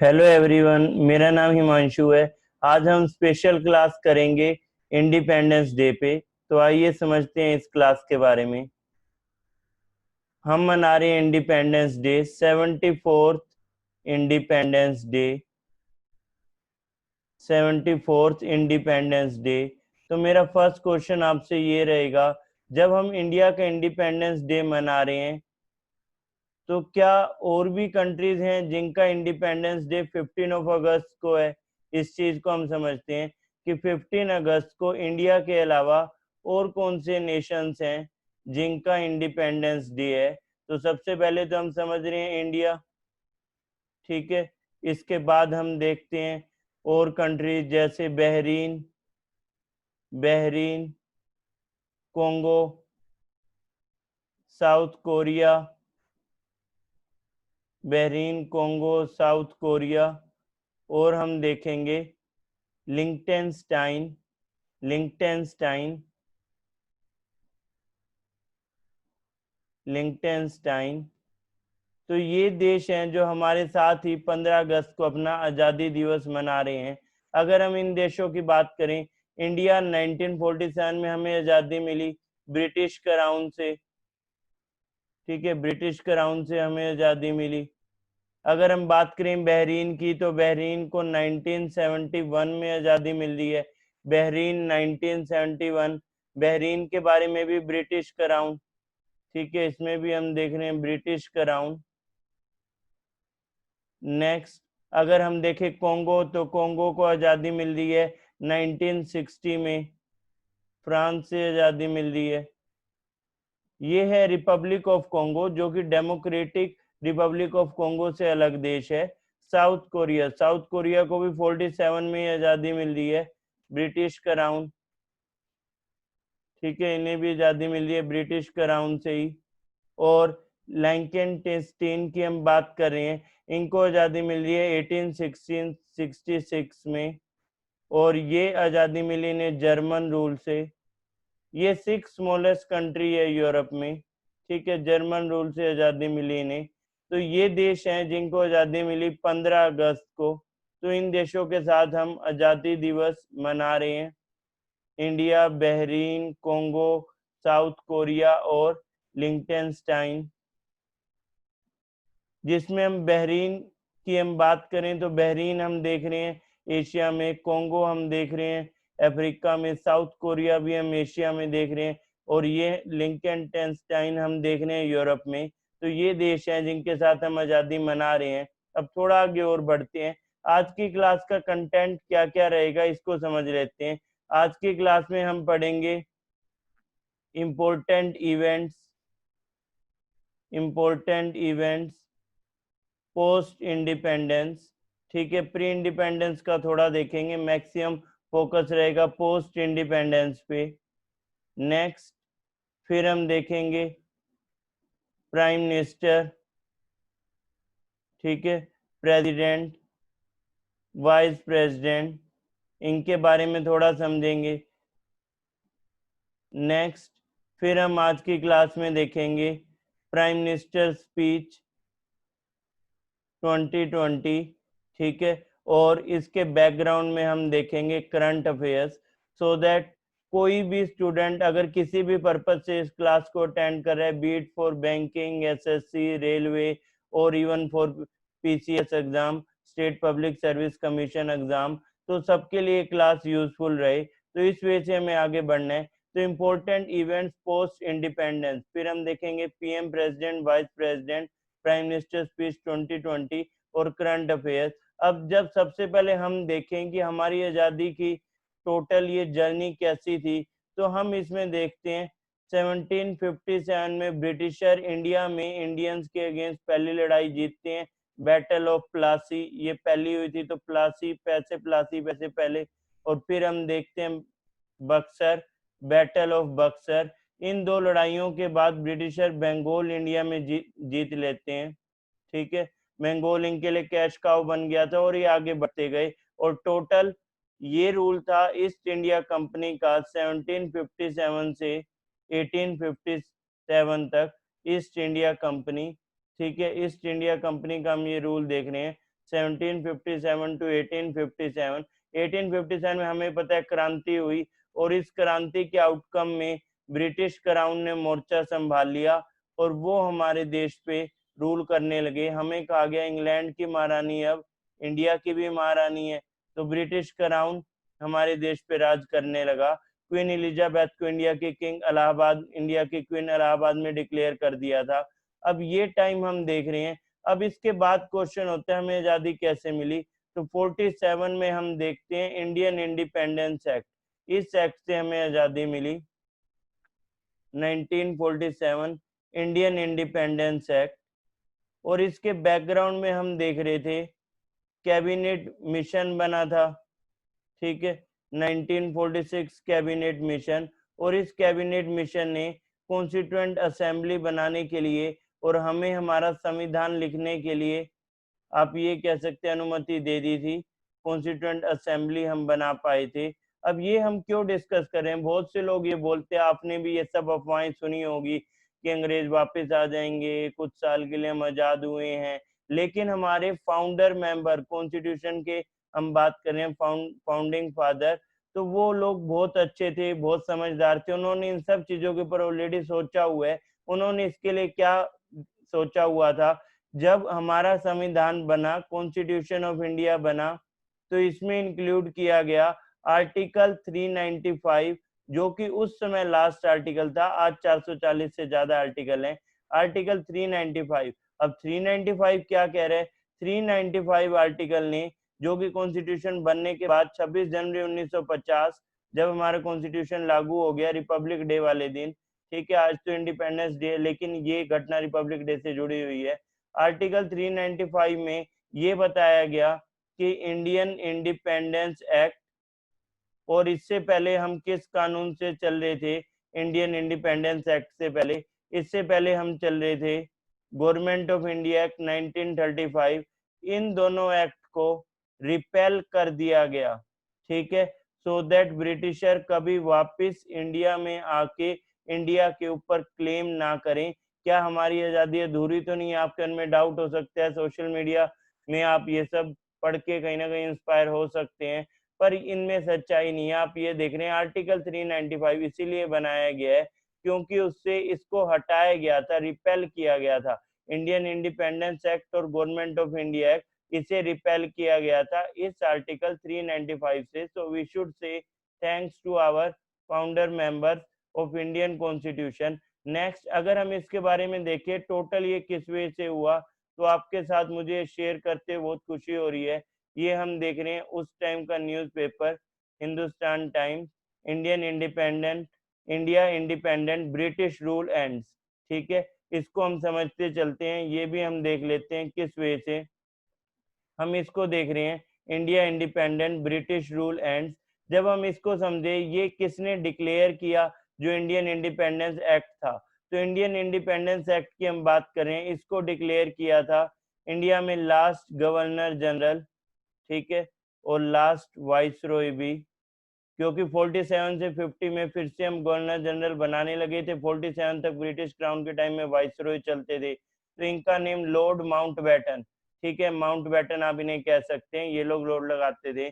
Hello everyone, मेरा नाम हिमांशु है। आज हम स्पेशल क्लास करेंगे इंडिपेंडेंस डे पे। तो आइए समझते हैं इस क्लास के बारे में। हम मना रहे हैं independence day, 74th independence day, 74th independence day. तो मेरा फर्स्ट क्वेश्चन आपसे ये रहेगा, जब हम इंडिया का इंडिपेंडेंस डे मना रहे हैं तो क्या और भी कंट्रीज हैं जिनका इंडिपेंडेंस डे 15 अगस्त को है? इस चीज को हम समझते हैं कि 15 अगस्त को इंडिया के अलावा और कौन से नेशंस हैं जिनका इंडिपेंडेंस डे है। तो सबसे पहले तो हम समझ रहे हैं इंडिया, ठीक है। इसके बाद हम देखते हैं और कंट्रीज जैसे Bahrain, Bahrain, Congo, south Korea, Bahrain, Congo, south Korea. और हम देखेंगे लिंक्टेनस्टाइन, लिंक्टेनस्टाइन, लिंक्टेनस्टाइन। तो ये देश हैं जो हमारे साथ ही 15 अगस्त को अपना आज़ादी दिवस मना रहे हैं। अगर हम इन देशों की बात करें, इंडिया 1947 में हमें आज़ादी मिली ब्रिटिश क्राउन से, ठीक है, ब्रिटिश क्राउन से हमें आज़ादी मिली। अगर हम बात करें बहरीन की, तो बहरीन को 1971 में आज़ादी मिली है। बहरीन 1971, बहरीन के बारे में भी ब्रिटिश क्राउन, ठीक है, इसमें भी हम देख रहे हैं ब्रिटिश क्राउन। नेक्स्ट, अगर हम देखें कोंगो, तो कोंगो को आज़ादी मिल रही है 1960 में, फ्रांस से आज़ादी मिल रही है। ये है रिपब्लिक ऑफ कोंगो, जो कि डेमोक्रेटिक रिपब्लिक ऑफ कोंगो से अलग देश है। साउथ कोरिया, साउथ कोरिया को भी 47 में आज़ादी मिल रही है, ब्रिटिश क्राउन, ठीक है, इन्हें भी आज़ादी मिल रही है ब्रिटिश क्राउन से ही। और लैंकेनस्टीन की हम बात कर रहे हैं, इनको आज़ादी मिल रही है 1866 में, और ये आज़ादी मिली इन्हें जर्मन रूल से। ये 6 स्मॉलेस्ट कंट्री है यूरोप में, ठीक है, जर्मन रूल से आज़ादी मिली इन्हें। तो ये देश हैं जिनको आज़ादी मिली 15 अगस्त को। तो इन देशों के साथ हम आज़ादी दिवस मना रहे हैं, India, Bahrain, Congo, south Korea और लिंक्टेनस्टाइन। जिसमें हम बहरीन की हम बात करें तो बहरीन हम देख रहे हैं एशिया में, कोंगो हम देख रहे हैं अफ्रीका में, साउथ कोरिया भी हम एशिया में देख रहे हैं, और ये लिंकन हम देख रहे हैं यूरोप में। तो ये देश हैं जिनके साथ हम आज़ादी मना रहे हैं। अब थोड़ा आगे और बढ़ते हैं, आज की क्लास का कंटेंट क्या क्या रहेगा इसको समझ लेते हैं। आज की क्लास में हम पढ़ेंगे important events, important events post independence, ठीक है, प्री इंडिपेंडेंस का थोड़ा देखेंगे, मैक्सिमम फोकस रहेगा पोस्ट इंडिपेंडेंस पे। नेक्स्ट, फिर हम देखेंगे प्राइम मिनिस्टर, ठीक है, प्रेसिडेंट, वाइस प्रेसिडेंट, इनके बारे में थोड़ा समझेंगे। नेक्स्ट, फिर हम आज की क्लास में देखेंगे प्राइम मिनिस्टर स्पीच 2020, ठीक है, और इसके बैकग्राउंड में हम देखेंगे करंट अफेयर्स, सो दैट कोई भी स्टूडेंट अगर किसी भी पर्पज से इस क्लास को अटेंड कर रहा है, be it for banking, SSC, railway, और even for PCS exam, state public service commission exam, तो सबके लिए क्लास यूजफुल रहे। तो इस वजह से हमें आगे बढ़ना है। तो इम्पोर्टेंट इवेंट्स पोस्ट इंडिपेंडेंस, फिर हम देखेंगे PM, president, vice president, prime minister speech 2020 और करंट अफेयर्स। अब जब सबसे पहले हम देखें कि हमारी आज़ादी की टोटल ये जर्नी कैसी थी, तो हम इसमें देखते हैं 1757 में ब्रिटिशर इंडिया में इंडियंस के अगेंस्ट पहली लड़ाई जीतते हैं, बैटल ऑफ प्लासी, ये पहली हुई थी, तो प्लासी पैसे पहले। और फिर हम देखते हैं बक्सर, बैटल ऑफ बक्सर। इन दो लड़ाइयों के बाद ब्रिटिशर बंगाल इंडिया में जीत लेते हैं, ठीक है, बंगाल इनके लिए कैश काउ बन गया था, और ये आगे बढ़ते गए। और टोटल ये रूल था ईस्ट इंडिया कंपनी का 1757 से 1857 तक, ईस्ट इंडिया कंपनी, ठीक है, ईस्ट इंडिया कंपनी का हम ये रूल देख रहे हैं। 1757 टू 1857। 1857 में हमें पता है क्रांति हुई, और इस क्रांति के आउटकम में ब्रिटिश क्राउन ने मोर्चा संभाल लिया और वो हमारे देश पे रूल करने लगे। हमें कहा गया इंग्लैंड की महारानी अब इंडिया की भी महारानी है, तो ब्रिटिश क्राउन हमारे देश पे राज करने लगा। क्वीन एलिजाबेथ को इंडिया की किंग इलाहाबाद, इंडिया की क्वीन इलाहाबाद में डिक्लेयर कर दिया था। अब ये टाइम हम देख रहे हैं। अब इसके बाद क्वेश्चन होता है हमें आजादी कैसे मिली, तो 47 में हम देखते हैं इंडियन इंडिपेंडेंस एक्ट। इस एक्ट से हमें आजादी मिली 1947, इंडियन इंडिपेंडेंस एक्ट। और इसके बैकग्राउंड में हम देख रहे थे कैबिनेट मिशन बना था, ठीक है, 1946 कैबिनेट मिशन। और इस कैबिनेट मिशन ने कॉन्स्टिट्यूएंट असेंबली बनाने के लिए और हमें हमारा संविधान लिखने के लिए, आप ये कह सकते हैं, अनुमति दे दी थी। कॉन्स्टिट्यूएंट असेंबली हम बना पाए थे। अब ये हम क्यों डिस्कस कर रहे हैं, बहुत से लोग ये बोलते हैं, आपने भी ये सब अफवाहें सुनी होगी कि अंग्रेज वापस आ जाएंगे, कुछ साल के लिए हम आजाद हुए हैं। लेकिन हमारे फाउंडर मेंबर कॉन्स्टिट्यूशन के, हम बात कर रहे हैं फाउंडिंग फादर, तो वो लोग बहुत अच्छे थे, बहुत समझदार थे। उन्होंने इन सब चीजों के ऊपर ऑलरेडी सोचा हुआ है। उन्होंने इसके लिए क्या सोचा हुआ था, जब हमारा संविधान बना, कॉन्स्टिट्यूशन ऑफ इंडिया बना, तो इसमें इंक्लूड किया गया आर्टिकल 395, जो कि उस समय लास्ट आर्टिकल था। आज 440 से ज्यादा आर्टिकल हैं। आर्टिकल 395। अब 395 क्या कह रहे हैं, 395 आर्टिकल ने, जो कि कॉन्स्टिट्यूशन बनने के बाद 26 जनवरी 1950 जब हमारा कॉन्स्टिट्यूशन लागू हो गया, रिपब्लिक डे वाले दिन, ठीक है, आज तो इंडिपेंडेंस डे लेकिन ये घटना रिपब्लिक डे से जुड़ी हुई है। आर्टिकल 395 में ये बताया गया कि इंडियन इंडिपेंडेंस एक्ट, और इससे पहले हम किस कानून से चल रहे थे, इंडियन इंडिपेंडेंस एक्ट से पहले, इससे पहले हम चल रहे थे गवर्नमेंट ऑफ इंडिया एक्ट 1935। इन दोनों एक्ट को रिपेल कर दिया गया, ठीक है, सो दैट ब्रिटिशर कभी वापस इंडिया में आके इंडिया के ऊपर क्लेम ना करें। क्या हमारी आजादी अधूरी तो नहीं है? आपके मन में डाउट हो सकता है, सोशल मीडिया में आप ये सब पढ़ के कहीं ना कहीं इंस्पायर हो सकते हैं, पर इनमें सच्चाई नहीं है। आप ये देख रहे हैं आर्टिकल 395 इसीलिए बनाया गया है क्योंकि उससे इसको हटाया गया था, रिपेल किया गया था। इंडियन इंडिपेंडेंस एक्ट और गवर्नमेंट ऑफ इंडिया एक्ट, इसे रिपेल किया गया था इस आर्टिकल 395 से। So we should say thanks to our founder members of Indian constitution. Next, अगर हम इसके बारे में देखें टोटल ये किस वे से हुआ, तो आपके साथ मुझे शेयर करते बहुत खुशी हो रही है। ये हम देख रहे हैं उस टाइम का newspaper Hindustan times, Indian independent, India independent, British rule ends, ठीक है, इसको हम समझते चलते हैं। ये भी हम देख लेते हैं किस वे से हम इसको देख रहे हैं, India independent, British rule ends. जब हम इसको समझे, ये किसने डिक्लेयर किया, जो इंडियन इंडिपेंडेंस एक्ट था। तो इंडियन इंडिपेंडेंस एक्ट की हम बात करें, इसको डिक्लेयर किया था इंडिया में लास्ट गवर्नर जनरल, ठीक है, और लास्ट वाइसरॉय भी, क्योंकि 47 से 50 में फिर से हम गवर्नर जनरल बनाने लगे थे। 47 तक ब्रिटिश क्राउन के टाइम में वाइसरॉय चलते थे। तो इनका नेम लॉर्ड माउंटबेटन, ठीक है, माउंटबेटन आप इन्हें कह सकते हैं, ये लोग लॉर्ड लगाते थे।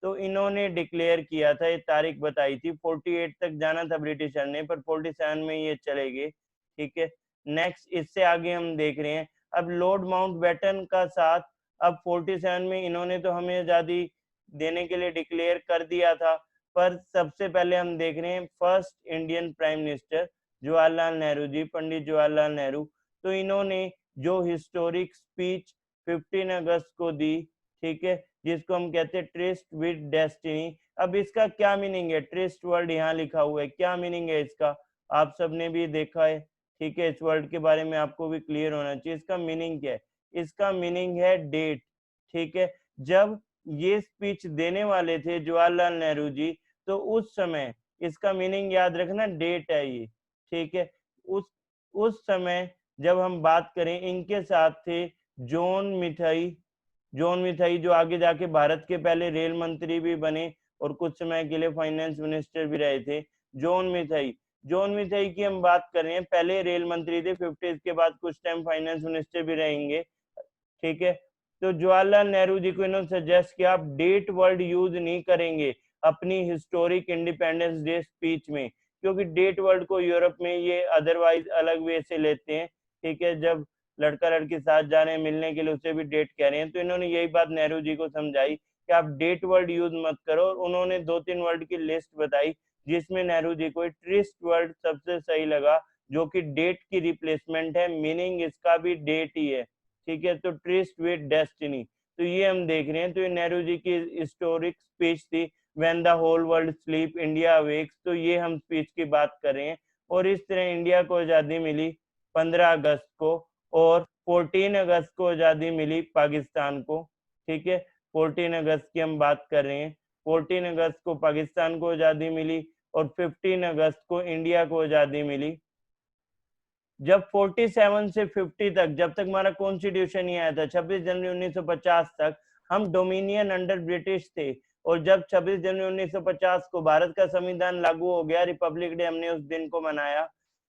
तो इन्होंने डिक्लेयर किया था, ये तारीख बताई थी। 48 तक जाना था ब्रिटिशर ने, पर 47 में ये चले गए, ठीक है। नेक्स्ट, इससे आगे हम देख रहे हैं, अब लॉर्ड माउंटबेटन का साथ, अब 47 में इन्होंने तो हमें आजादी देने के लिए डिक्लेयर कर दिया था, पर सबसे पहले हम देख रहे हैं first Indian prime minister Jawaharlal Nehru ji, Pandit Jawaharlal Nehru. तो इन्होंने जो हिस्टोरिक स्पीच 15 अगस्त को दी, ठीक है, जिसको हम कहते हैं ट्रिस्ट विद डेस्टिनी। अब इसका क्या मीनिंग है, ट्रिस्ट वर्ड यहाँ लिखा हुआ है, क्या मीनिंग है इसका, आप सबने भी देखा है, ठीक है, इस वर्ड के बारे में आपको भी क्लियर होना चाहिए। इसका मीनिंग क्या है, इसका मीनिंग है डेट, ठीक है। जब ये स्पीच देने वाले थे जवाहरलाल नेहरू जी, तो उस समय, इसका मीनिंग याद रखना, डेट है ये, ठीक है। उस समय जब हम बात करें, इनके साथ थे जॉन मिथाई, जॉन मिथाई जो आगे जाके भारत के पहले रेल मंत्री भी बने और कुछ समय के लिए फाइनेंस मिनिस्टर भी रहे थे। जॉन मिथाई, जॉन मिथाई की हम बात कर रहे हैं, पहले रेल मंत्री थे, 50 के बाद कुछ टाइम फाइनेंस मिनिस्टर भी रहेंगे, ठीक है। तो जवाहरलाल नेहरू जी को इन्होंने सजेस्ट किया आप डेट वर्ड यूज नहीं करेंगे अपनी हिस्टोरिक इंडिपेंडेंस डे स्पीच में, क्योंकि डेट वर्ड को यूरोप में ये अदरवाइज अलग वे से लेते हैं, ठीक है। जब लड़का लड़की साथ जा रहे हैं मिलने के लिए उसे भी डेट कह रहे हैं, तो इन्होंने यही बात नेहरू जी को समझाई कि आप डेट वर्ड यूज मत करो, और उन्होंने 2-3 वर्ड की लिस्ट बताई जिसमें नेहरू जी को ट्रिस्ट वर्ड सबसे सही लगा, जो कि डेट की रिप्लेसमेंट है, मीनिंग इसका भी डेट ही है, ठीक है। तो ट्रिस्ट विद डेस्टिनी, तो ये हम देख रहे हैं। तो ये नेहरू जी की हिस्टोरिक स्पीच थी, when the whole world sleep India awakes, तो ये हम स्पीच की बात कर रहे हैं। और इस तरह इंडिया को आज़ादी मिली 15 अगस्त को, और 14 अगस्त को आज़ादी मिली पाकिस्तान को, ठीक है। 14 अगस्त की हम बात कर रहे हैं, 14 अगस्त को पाकिस्तान को आज़ादी मिली और 15 अगस्त को इंडिया को आज़ादी मिली। जब 47 से 50 तक, जब तक हमारा कॉन्स्टिट्यूशन ही आया था 26 जनवरी 1950 तक, हम डोमिनियन अंडर ब्रिटिश थे। और जब 26 जनवरी 1950 को भारत का संविधान लागू हो गया, रिपब्लिक डे हमने उस दिन को मनाया,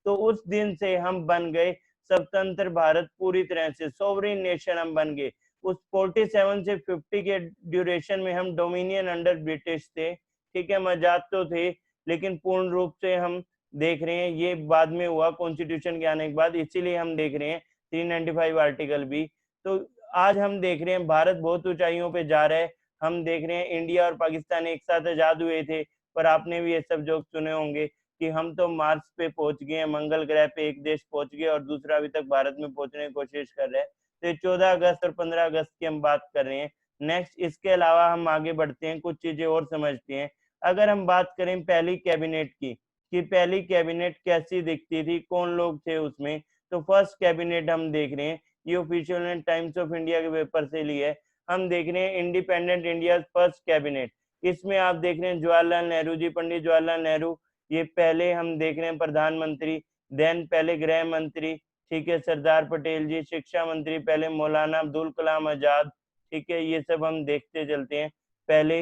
तो उस दिन से हम बन गए स्वतंत्र भारत, पूरी तरह से सोवरेन नेशन हम बन गए। उस 47 से 50 के ड्यूरेशन में हम डोमिनियन अंडर ब्रिटिश थे, ठीक है। हम आजाद तो थे, लेकिन पूर्ण रूप से हम देख रहे हैं ये बाद में हुआ कॉन्स्टिट्यूशन के आने के बाद, इसीलिए हम देख रहे हैं 395 आर्टिकल भी। तो आज हम देख रहे हैं भारत बहुत ऊंचाइयों पे जा रहा है। हम देख रहे हैं इंडिया और पाकिस्तान एक साथ आजाद हुए थे, पर आपने भी ये सब जोक सुने होंगे कि हम तो मार्स पे पहुंच गए हैं, मंगल ग्रह पे एक देश पहुंच गया और दूसरा अभी तक भारत में पहुंचने की कोशिश कर रहा है। तो ये 14 अगस्त और 15 अगस्त की हम बात कर रहे हैं। नेक्स्ट, इसके अलावा हम आगे बढ़ते हैं, कुछ चीजें और समझते हैं। अगर हम बात करें पहली कैबिनेट की, कि पहली कैबिनेट कैसी दिखती थी, कौन लोग थे उसमें, तो फर्स्ट कैबिनेट हम देख रहे हैं, ये ऑफिशियल ने टाइम्स ऑफ इंडिया के पेपर से लिया है। हम देख रहे हैं इंडिपेंडेंट इंडिया फर्स्ट कैबिनेट, इसमें आप देख रहे हैं जवाहरलाल नेहरू जी, पंडित जवाहरलाल नेहरू, ये पहले हम देख रहे हैं प्रधानमंत्री, देन पहले गृह मंत्री, ठीक है, सरदार पटेल जी, शिक्षा मंत्री पहले मौलाना अब्दुल कलाम आजाद, ठीक है। ये सब हम देखते चलते हैं। पहले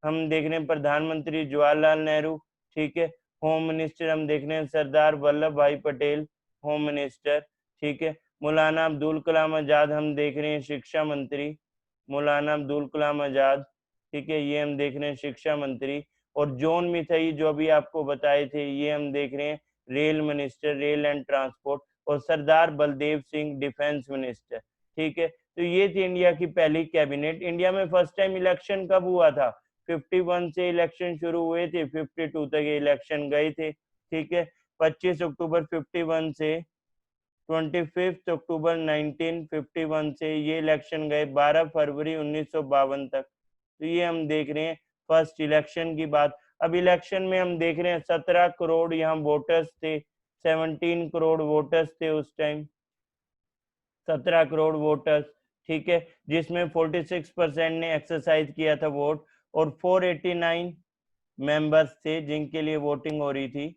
हम देख रहे हैं प्रधानमंत्री जवाहरलाल नेहरू, ठीक है। होम मिनिस्टर हम देख रहे हैं सरदार वल्लभ भाई पटेल, होम मिनिस्टर, ठीक है। मौलाना अब्दुल कलाम आजाद हम देख रहे हैं शिक्षा मंत्री, मौलाना अब्दुल कलाम आजाद, ठीक है, ये हम देख रहे हैं शिक्षा मंत्री। और जॉन मिथई जो भी आपको बताए थे, ये हम देख रहे हैं rail minister, rail and transport. और सरदार बलदेव सिंह डिफेंस मिनिस्टर, ठीक है। तो ये थी इंडिया की पहली कैबिनेट। इंडिया में फर्स्ट टाइम इलेक्शन कब हुआ था? 51 से इलेक्शन शुरू हुए थे, 52 तक ये इलेक्शन गए थे, ठीक है। 25 अक्टूबर 51 से 25 अक्टूबर 1951 से ये इलेक्शन गए 12 फरवरी 1952 तक। तो ये हम देख रहे हैं फर्स्ट इलेक्शन की बात। अब इलेक्शन में हम देख रहे हैं 17 करोड़ यहाँ वोटर्स थे, 17 करोड़ वोटर्स थे उस टाइम, 17 करोड़ वोटर्स, ठीक है, जिसमें 46% ने एक्सरसाइज किया था वोट, और 489 मेंबर्स थे जिनके लिए वोटिंग हो रही थी,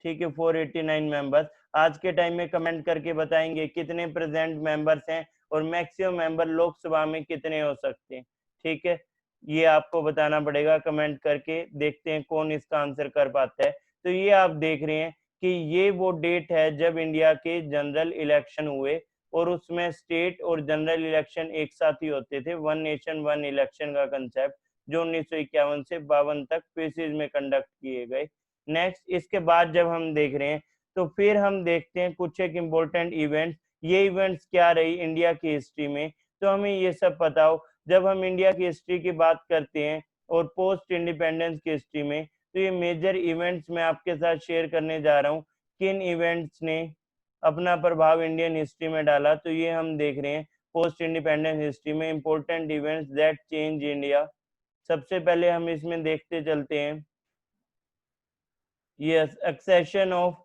ठीक है, 489 मेंबर्स। आज के टाइम में कमेंट करके बताएंगे कितने प्रेजेंट मेंबर्स हैं और मैक्सिमम मेंबर लोकसभा में कितने हो सकते हैं, ठीक है, ये आपको बताना पड़ेगा कमेंट करके। देखते हैं कौन इसका आंसर कर पाता है। तो ये आप देख रहे हैं कि ये वो डेट है जब इंडिया के जनरल इलेक्शन हुए, और उसमें स्टेट और जनरल इलेक्शन एक साथ ही होते थे, वन नेशन वन इलेक्शन का कंसेप्ट, जो 1951 से 52 तक फेसेस में कंडक्ट किए गए। नेक्स्ट, इसके बाद जब हम देख रहे हैं, तो फिर हम देखते हैं कुछ एक इम्पोर्टेंट इवेंट्स। ये इवेंट्स क्या रही इंडिया की हिस्ट्री में, तो हमें ये सब पता हो। जब हम इंडिया की हिस्ट्री की बात करते हैं और पोस्ट इंडिपेंडेंस की हिस्ट्री में, तो ये मेजर इवेंट्स मैं आपके साथ शेयर करने जा रहा हूँ, किन इवेंट्स ने अपना प्रभाव इंडियन हिस्ट्री में डाला। तो ये हम देख रहे हैं पोस्ट इंडिपेंडेंस हिस्ट्री में important events that change India. सबसे पहले हम इसमें देखते चलते हैं, yes, accession of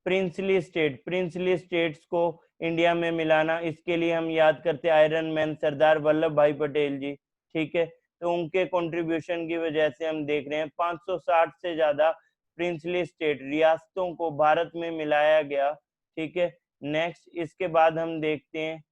princely state, princely states को इंडिया में मिलाना। इसके लिए हम याद करते हैं आयरन मैन सरदार वल्लभ भाई पटेल जी, ठीक है। तो उनके कंट्रीब्यूशन की वजह से हम देख रहे हैं 560 से ज्यादा प्रिंसली स्टेट रियासतों को भारत में मिलाया गया, ठीक है। नेक्स्ट, इसके बाद हम देखते हैं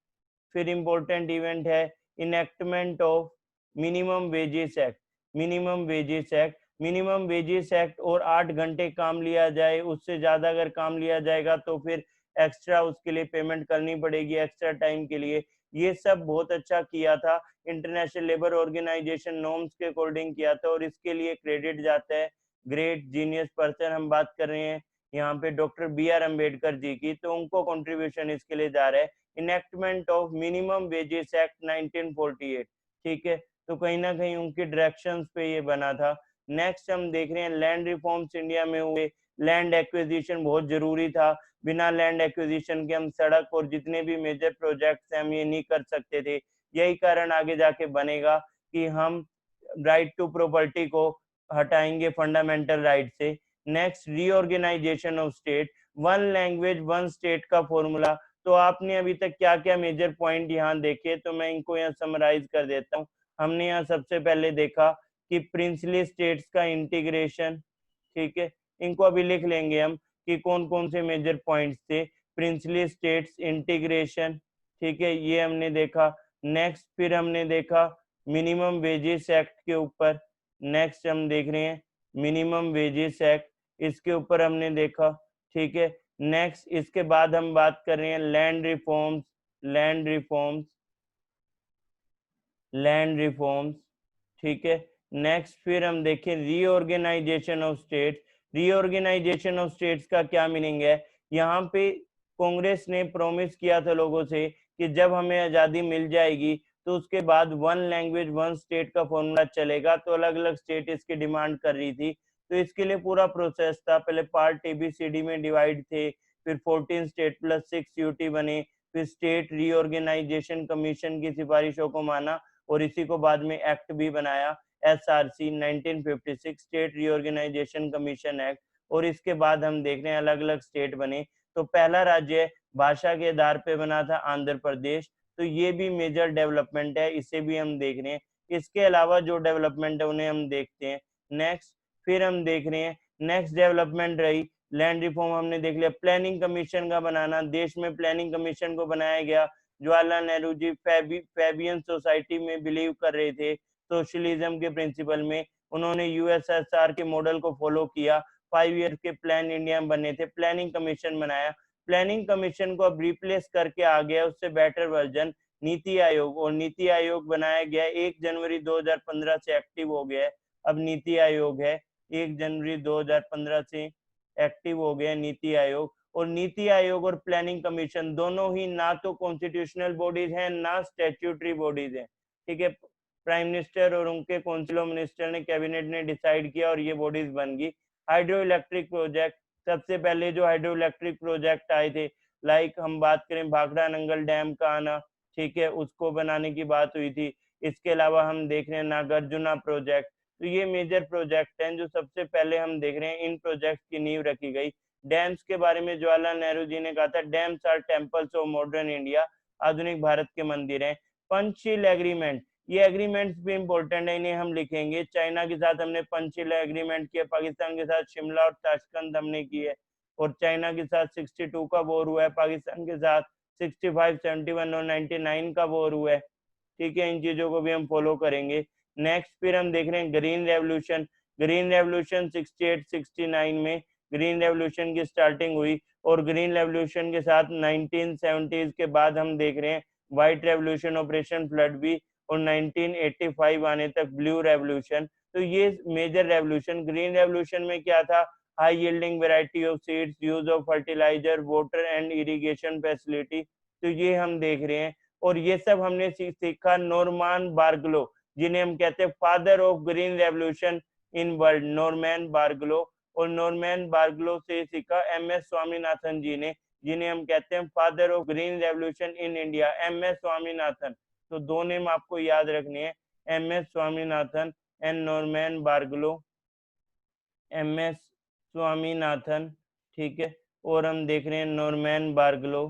फिर इंपॉर्टेंट इवेंट है enactment of minimum wages act, minimum wages act. Minimum wages act, और 8 घंटे काम लिया जाए, उससे ज्यादा अगर काम लिया जाएगा तो फिर एक्स्ट्रा उसके लिए पेमेंट करनी पड़ेगी, एक्स्ट्रा टाइम के लिए। ये सब बहुत अच्छा किया था, इंटरनेशनल लेबर ऑर्गेनाइजेशन नॉर्म्स के अकॉर्डिंग किया था, और इसके लिए क्रेडिट जाता है ग्रेट जीनियस पर्सन, हम बात कर रहे हैं यहाँ पे doctor B are Ambedkar ji की, तो उनको कंट्रीब्यूशन इसके लिए जा रहा है। Enactment of minimum wages act 1948, ठीक है, तो कहीं ना कहीं उनकी डायरेक्शंस पे ये बना था। नेक्स्ट हम देख रहे हैं लैंड रिफॉर्म्स इंडिया में हुए। लैंड एक्विजिशन बहुत जरूरी था, बिना लैंड एक्विजिशन के हम सड़क और जितने भी मेजर प्रोजेक्ट्स हैं हम ये नहीं कर सकते थे। यही कारण आगे जाके बनेगा कि हम राइट टू प्रॉपर्टी को हटाएंगे फंडामेंटल राइट से। Next reorganisation of state, one language one state का फॉर्मूला। तो आपने अभी तक क्या क्या मेजर पॉइंट यहाँ देखे, तो मैं इनको यहाँ समराइज कर देता हूँ। हमने यहाँ सबसे पहले देखा कि प्रिंसली स्टेट्स का इंटीग्रेशन, ठीक है, इनको अभी लिख लेंगे हम कि कौन कौन से मेजर पॉइंट्स थे। प्रिंसली स्टेट्स इंटीग्रेशन, ठीक है, ये हमने देखा। नेक्स्ट फिर हमने देखा मिनिमम वेजेस एक्ट के ऊपर, नेक्स्ट हम देख रहे हैं मिनिमम वेजेस एक्ट, इसके ऊपर हमने देखा, ठीक है। नेक्स्ट इसके बाद हम बात कर रहे हैं land reforms, land reforms, land reforms, ठीक है। नेक्स्ट फिर हम देखें reorganisation of states. Reorganisation of states का क्या मीनिंग है, यहाँ पे कांग्रेस ने प्रॉमिस किया था लोगों से कि जब हमें आजादी मिल जाएगी तो उसके बाद वन लैंग्वेज वन स्टेट का फॉर्मूला चलेगा, तो अलग अलग स्टेट इसकी डिमांड कर रही थी, तो इसके लिए पूरा प्रोसेस था। पहले पार्ट ABCD में डिवाइड थे, फिर 14 स्टेट प्लस 6 यूटी बने, फिर स्टेट रीऑर्गेनाइजेशन कमीशन की सिफारिशों को माना और इसी को बाद में एक्ट भी बनाया, SRC 1956 state reorganisation commission act. और इसके बाद हम देख रहे हैं अलग अलग स्टेट बने। तो पहला राज्य भाषा के आधार पे बना था आंध्र प्रदेश, तो ये भी मेजर डेवलपमेंट है, इसे भी हम देख रहे हैं। इसके अलावा जो डेवलपमेंट है उन्हें हम देखते हैं। नेक्स्ट फिर हम देख रहे हैं नेक्स्ट डेवलपमेंट रही लैंड रिफॉर्म, हमने देख लिया। प्लानिंग कमीशन का बनाना, देश में प्लानिंग कमीशन को बनाया गया। जवाहरलाल नेहरू जी फैबियन सोसाइटी में बिलीव कर रहे थे, सोशलिज्म के प्रिंसिपल में, उन्होंने USSR के मॉडल को फॉलो किया। 5 ईयर के प्लान इंडिया में बने थे, प्लानिंग कमीशन बनाया। प्लानिंग कमीशन को अब रिप्लेस करके आ गया उससे बेटर वर्जन नीति आयोग, और नीति आयोग बनाया गया 1 जनवरी 2015 से एक्टिव हो गया है। अब नीति आयोग है 1 जनवरी 2015 से एक्टिव हो गया नीति आयोग। और नीति आयोग और प्लानिंग कमीशन दोनों ही ना तो कॉन्स्टिट्यूशनल बॉडीज हैं ना स्टैट्यूटरी बॉडीज हैं, ठीक है। प्राइम मिनिस्टर और उनके काउंसिल ऑफ मिनिस्टर ने, कैबिनेट ने डिसाइड किया और ये बॉडीज बन गई। हाइड्रो इलेक्ट्रिक प्रोजेक्ट, सबसे पहले जो हाइड्रो इलेक्ट्रिक प्रोजेक्ट आए थे, लाइक हम बात करें भाखड़ा नंगल डैम का आना, ठीक है, उसको बनाने की बात हुई थी। इसके अलावा हम देख रहे हैं नागार्जुना प्रोजेक्ट, तो ये मेजर प्रोजेक्ट हैं जो सबसे पहले हम देख रहे हैं, इन प्रोजेक्ट की नींव रखी गई। डैम्स के बारे में जवाहरलाल नेहरू जी ने कहा था, dams are temples of modern India, आधुनिक भारत के मंदिर हैं। पंचशील एग्रीमेंट, ये एग्रीमेंट्स भी इंपॉर्टेंट है, इन्हें हम लिखेंगे। चाइना के साथ हमने पंचशील एग्रीमेंट किया, पाकिस्तान के साथ शिमला और ताशकंद हमने की है, और चाइना के साथ 62 का वॉर हुआ है, पाकिस्तान के साथ 65, 71 और 99 का वॉर हुआ है, ठीक है। इन चीजों को भी हम फॉलो करेंगे। नेक्स्ट फिर हम देख रहे हैं ग्रीन रेवोल्यूशन। ग्रीन रेवोल्यूशन 68 69 में ग्रीन रेवोल्यूशन की स्टार्टिंग हुई, और ग्रीन रेवोल्यूशन के साथ 1970s के बाद हम देख रहे हैं व्हाइट रेवोल्यूशन, ऑपरेशन फ्लड भी, और 1985 आने तक ब्लू रेवोल्यूशन। तो ये मेजर रेवोल्यूशन। ग्रीन रेवोल्यूशन में क्या था, high yielding variety of seeds, use of fertiliser, water and irrigation facility, तो ये हम देख रहे हैं। और ये सब हमने सीखा नॉर्मन बार्गलो, जिन्हें हम कहते हैं father of green revolution in world, Norman Borlaug. और नॉर्मन बार्गलो से सीखा MS स्वामीनाथन जी ने, जिन्हें हम कहते हैं father of green revolution in India, MS Swaminathan. तो दो नेम आपको याद रखने हैं, MS Swaminathan and Norman Borlaug, MS Swaminathan, ठीक है। और हम देख रहे हैं Norman Borlaug,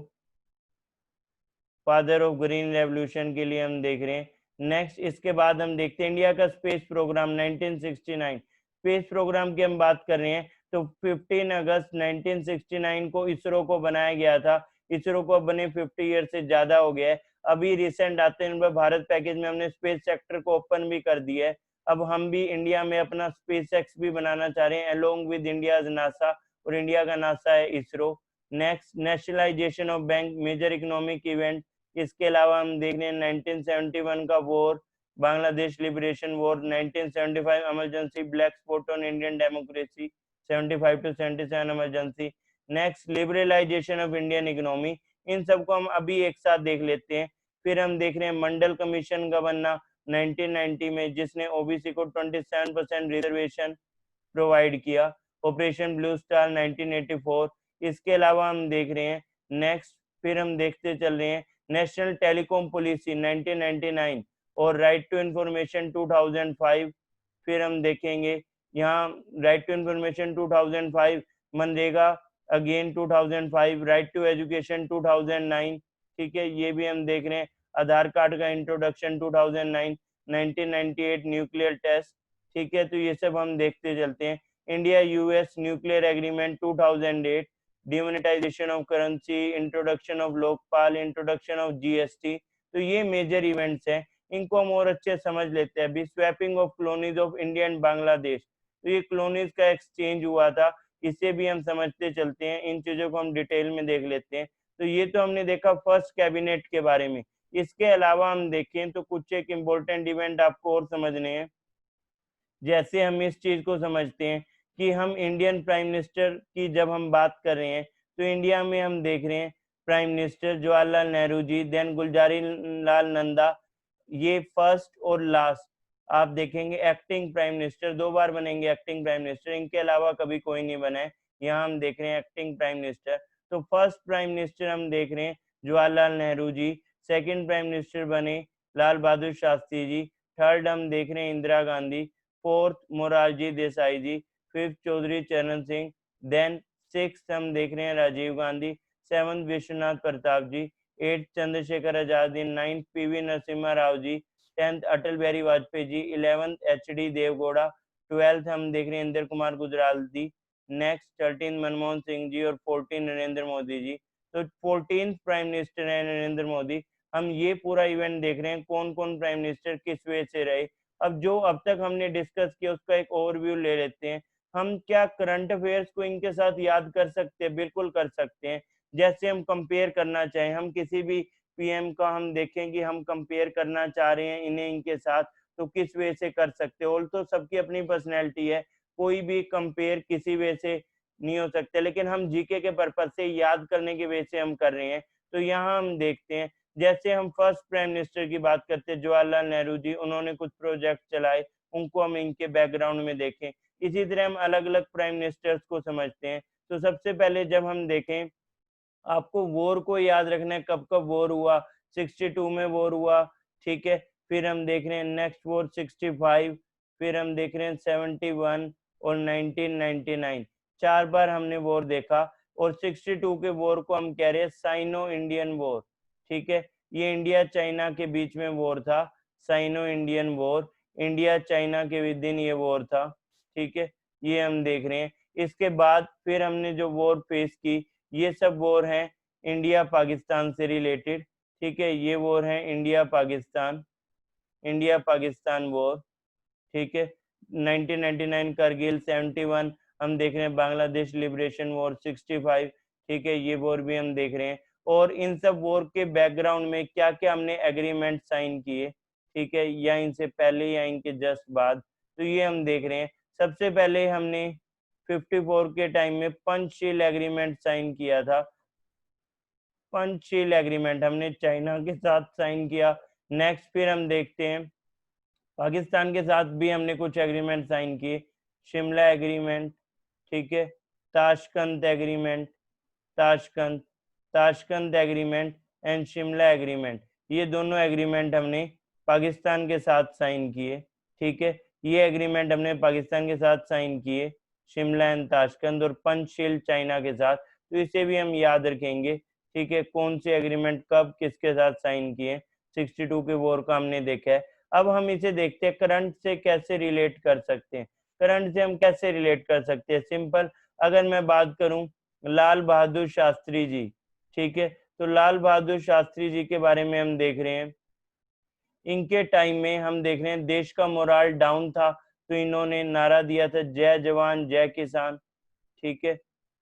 father of green revolution के लिए हम देख रहे हैं। नेक्स्ट इसके बाद हम देखते हैं इंडिया का स्पेस प्रोग्राम 1969। स्पेस प्रोग्राम की हम बात कर रहे हैं तो 15 अगस्त 1969 को इसरो को बनाया गया था। इसरो को बने 50 ईयर से ज्यादा हो गया है। अभी रिसेंट आते हैं भारत पैकेज में हमने स्पेस सेक्टर को ओपन भी कर दिया है। अब हम भी इंडिया में अपना स्पेस एक्स भी बनाना चाह रहे हैं अलोंग विद इंडिया नासा, और इंडिया का नासा है ISRO. Next nationalisation of bank, major economic event. इसके अलावा हम देख रहे हैं 1971 का war, Bangladesh liberation war, 1975 emergency, black spot on Indian democracy, 75 to 77 emergency. Next, liberalisation of Indian economy. इन सबको हम अभी एक साथ देख लेते हैं। फिर हम देख रहे हैं मंडल कमीशन का बनना 1990 में, जिसने ओबीसी को 27% रिजर्वेशन प्रोवाइड किया। Operation blue star 1984। इसके अलावा हम देख रहे हैं नेक्स्ट, फिर हम देखते चल रहे हैं नेशनल टेलीकॉम पॉलिसी 1999 और राइट टू इंफॉर्मेशन 2005। फिर हम देखेंगे यहाँ right to information 2005, MNREGA again 2005, right to education 2009। ठीक है, ये भी हम देख रहे हैं। आधार कार्ड का इंट्रोडक्शन 2009, 1998 न्यूक्लियर टेस्ट। ठीक है, तो ये सब हम देखते चलते हैं। India US nuclear agreement 2008, demonetisation of currency, introduction of Lokpal, introduction of GST. तो ये मेजर इवेंट्स हैं, इनको हम और अच्छे समझ लेते हैं। अभी swapping of colonies of India and Bangladesh, तो ये कॉलोनीज का एक्सचेंज हुआ था, इसे भी हम समझते चलते हैं। इन चीजों को हम डिटेल में देख लेते हैं। तो ये तो हमने देखा फर्स्ट कैबिनेट के बारे में। इसके अलावा हम देखें तो कुछ एक इम्पोर्टेंट इवेंट आपको और समझने हैं। जैसे हम इस चीज को समझते हैं कि हम इंडियन प्राइम मिनिस्टर की जब हम बात कर रहे हैं, तो इंडिया में हम देख रहे हैं प्राइम मिनिस्टर जवाहरलाल नेहरू जी, देन गुलजारी लाल नंदा, ये फर्स्ट और लास्ट आप देखेंगे एक्टिंग प्राइम मिनिस्टर, 2 बार बनेंगे एक्टिंग प्राइम मिनिस्टर, इनके अलावा कभी कोई नहीं बना है। यहाँ हम देख रहे हैं एक्टिंग प्राइम मिनिस्टर। तो फर्स्ट प्राइम मिनिस्टर हम देख रहे हैं जवाहरलाल नेहरू जी, सेकंड प्राइम मिनिस्टर बने लाल बहादुर शास्त्री जी, थर्ड हम देख रहे हैं इंदिरा गांधी, फोर्थ मोरारजी देसाई जी, फिफ्थ चौधरी चरण सिंह, देन सिक्स हम देख रहे हैं राजीव गांधी, सेवंथ विश्वनाथ प्रताप जी, eighth Chandrashekhar Azad, ninth PV Narasimha Rao ji, 10th Atal Bihari Vajpayee ji, 11th HD Deve Gowda, 12th हम देख रहे हैं इंद्र कुमार गुजराल जी, नेक्स्ट 13th मनमोहन सिंह जी और 14 नरेंद्र मोदी जी। तो 14th प्राइम मिनिस्टर है नरेंद्र मोदी। हम ये पूरा इवेंट देख रहे हैं कौन कौन प्राइम मिनिस्टर किस वे से रहे। अब जो अब तक हमने डिस्कस किया उसका एक ओवरव्यू ले लेते हैं। हम क्या करंट अफेयर्स को इनके साथ याद कर सकते हैं? बिल्कुल कर सकते हैं। जैसे हम कंपेयर करना चाहें, हम किसी भी पीएम का हम देखें कि हम कंपेयर करना चाह रहे हैं इन्हें इनके साथ, तो किस वे से कर सकते हैं। ऑल तो सबकी अपनी पर्सनैलिटी है, कोई भी कंपेयर किसी वे से नहीं हो सकते, लेकिन हम जीके के पर्पज से याद करने के वे से हम कर रहे हैं। तो यहाँ हम देखते हैं, जैसे हम फर्स्ट प्राइम मिनिस्टर की बात करते हैं जवाहरलाल नेहरू जी, उन्होंने कुछ प्रोजेक्ट चलाए, उनको हम इनके बैकग्राउंड में देखें। इसी तरह हम अलग अलग प्राइम मिनिस्टर्स को समझते हैं। तो सबसे पहले जब हम देखें, आपको वॉर को याद रखना है, कब कब वॉर हुआ। 62 में वॉर हुआ, ठीक है। फिर हम देख रहे हैं नेक्स्ट वॉर 65, फिर हम देख रहे हैं 71 और 1999। 4 बार हमने वॉर देखा। और 62 के वॉर को हम कह रहे हैं साइनो इंडियन वॉर, ठीक है। ये इंडिया चाइना के बीच में वॉर था, Sino Indian war, India China के विद इन ये वॉर था, ठीक है। ये हम देख रहे हैं। इसके बाद फिर हमने जो वॉर फेस की, ये सब वॉर हैं इंडिया पाकिस्तान से रिलेटेड, ठीक है। ये वॉर है India Pakistan, India Pakistan war, ठीक है। 1999 करगिल, 71 हम देख रहे हैं बांग्लादेश लिबरेशन वॉर, 65, ठीक है। ये वॉर भी हम देख रहे हैं। और इन सब वॉर के बैकग्राउंड में क्या क्या हमने एग्रीमेंट साइन किए, ठीक है, या इनसे पहले या इनके जस्ट बाद, तो ये हम देख रहे हैं। सबसे पहले हमने 54 के टाइम में पंचशील एग्रीमेंट साइन किया था। पंचशील एग्रीमेंट हमने चाइना के साथ साइन किया। नेक्स्ट फिर हम देखते हैं पाकिस्तान के साथ भी हमने कुछ एग्रीमेंट साइन किए। शिमला एग्रीमेंट, ठीक है, Tashkent agreement, Tashkent, Tashkent agreement and Shimla agreement, ये दोनों एग्रीमेंट हमने पाकिस्तान के साथ साइन किए, ठीक है। ये एग्रीमेंट हमने पाकिस्तान के साथ साइन किए, शिमला एंड ताशकंद, और पंचशील चाइना के साथ। तो इसे भी हम याद रखेंगे, ठीक है, कौन से एग्रीमेंट कब किसके साथ साइन किए। 62 के वॉर का हमने देखा है। अब हम इसे देखते हैं करंट से कैसे रिलेट कर सकते हैं। करंट से हम कैसे रिलेट कर सकते हैं? सिंपल, अगर मैं बात करूं लाल बहादुर शास्त्री जी, ठीक है, तो लाल बहादुर शास्त्री जी के बारे में हम देख रहे हैं। इनके टाइम में हम देख रहे हैं देश का मोराल डाउन था, तो इन्होंने नारा दिया था जय जवान जय किसान, ठीक है।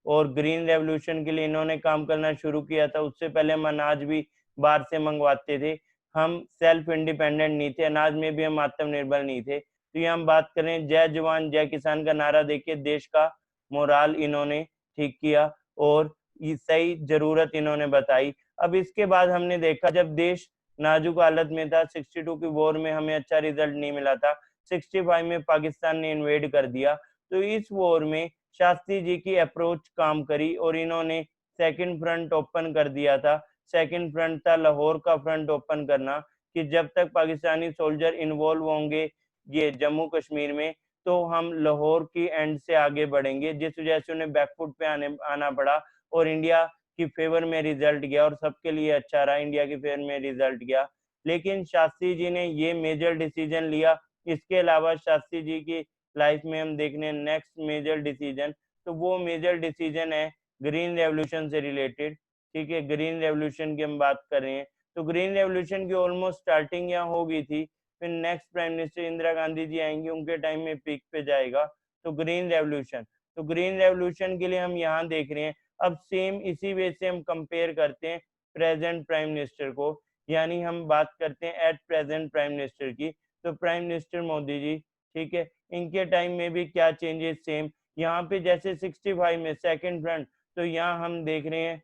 और ग्रीन रेवोल्यूशन के लिए इन्होंने काम करना शुरू किया था। उससे पहले हम अनाज भी बाहर से मंगवाते थे, हम सेल्फ इंडिपेंडेंट नहीं थे, अनाज में भी हम आत्मनिर्भर नहीं थे। तो ये हम बात करें जय जवान जय किसान का नारा देके देश का मोराल इन्होंने ठीक किया और ये सही जरूरत इन्होंने बताई। अब इसके बाद हमने देखा जब देश नाजुक हालत में था, 62 की वॉर में हमें अच्छा रिजल्ट नहीं मिला था, 65 में पाकिस्तान ने इन्वेड कर दिया। तो इस वॉर में शास्त्री जी की अप्रोच काम करी और इन्होंने सेकंड फ्रंट ओपन कर दिया था। सेकंड फ्रंट था लाहौर का फ्रंट ओपन करना, कि जब तक पाकिस्तानी सोल्जर इन्वॉल्व होंगे ये जम्मू कश्मीर में तो हम लाहौर की एंड से आगे बढ़ेंगे, जिस वजह से उन्हें बैकफुट पे आना पड़ा और इंडिया की फेवर में रिजल्ट गया और सबके लिए अच्छा रहा, इंडिया की फेवर में रिजल्ट गया। लेकिन शास्त्री जी ने ये मेजर डिसीजन लिया। इसके अलावा शास्त्री जी की लाइफ में हम देख रहे हैं नेक्स्ट मेजर डिसीजन, तो वो मेजर डिसीजन है ग्रीन रेवोल्यूशन से रिलेटेड। ठीक है, ग्रीन रेवोल्यूशन की हम बात कर रहे हैं, तो ग्रीन रेवोल्यूशन की ऑलमोस्ट स्टार्टिंग यहाँ हो गई थी, फिर next prime minister Indira Gandhi ji आएंगे, उनके टाइम में पीक पे जाएगा तो ग्रीन रेवोल्यूशन। तो ग्रीन रेवोल्यूशन के लिए हम यहाँ देख रहे हैं। अब सेम इसी वे से हम कंपेयर करते हैं प्रेजेंट प्राइम मिनिस्टर को, यानी हम बात करते हैं एट प्रेजेंट प्राइम मिनिस्टर की। तो प्राइम मिनिस्टर मोदी जी, ठीक है, इनके टाइम में भी क्या चेंजेस सेम यहाँ पे, जैसे 65 में सेकंड फ्रंट, तो यहाँ हम देख रहे हैं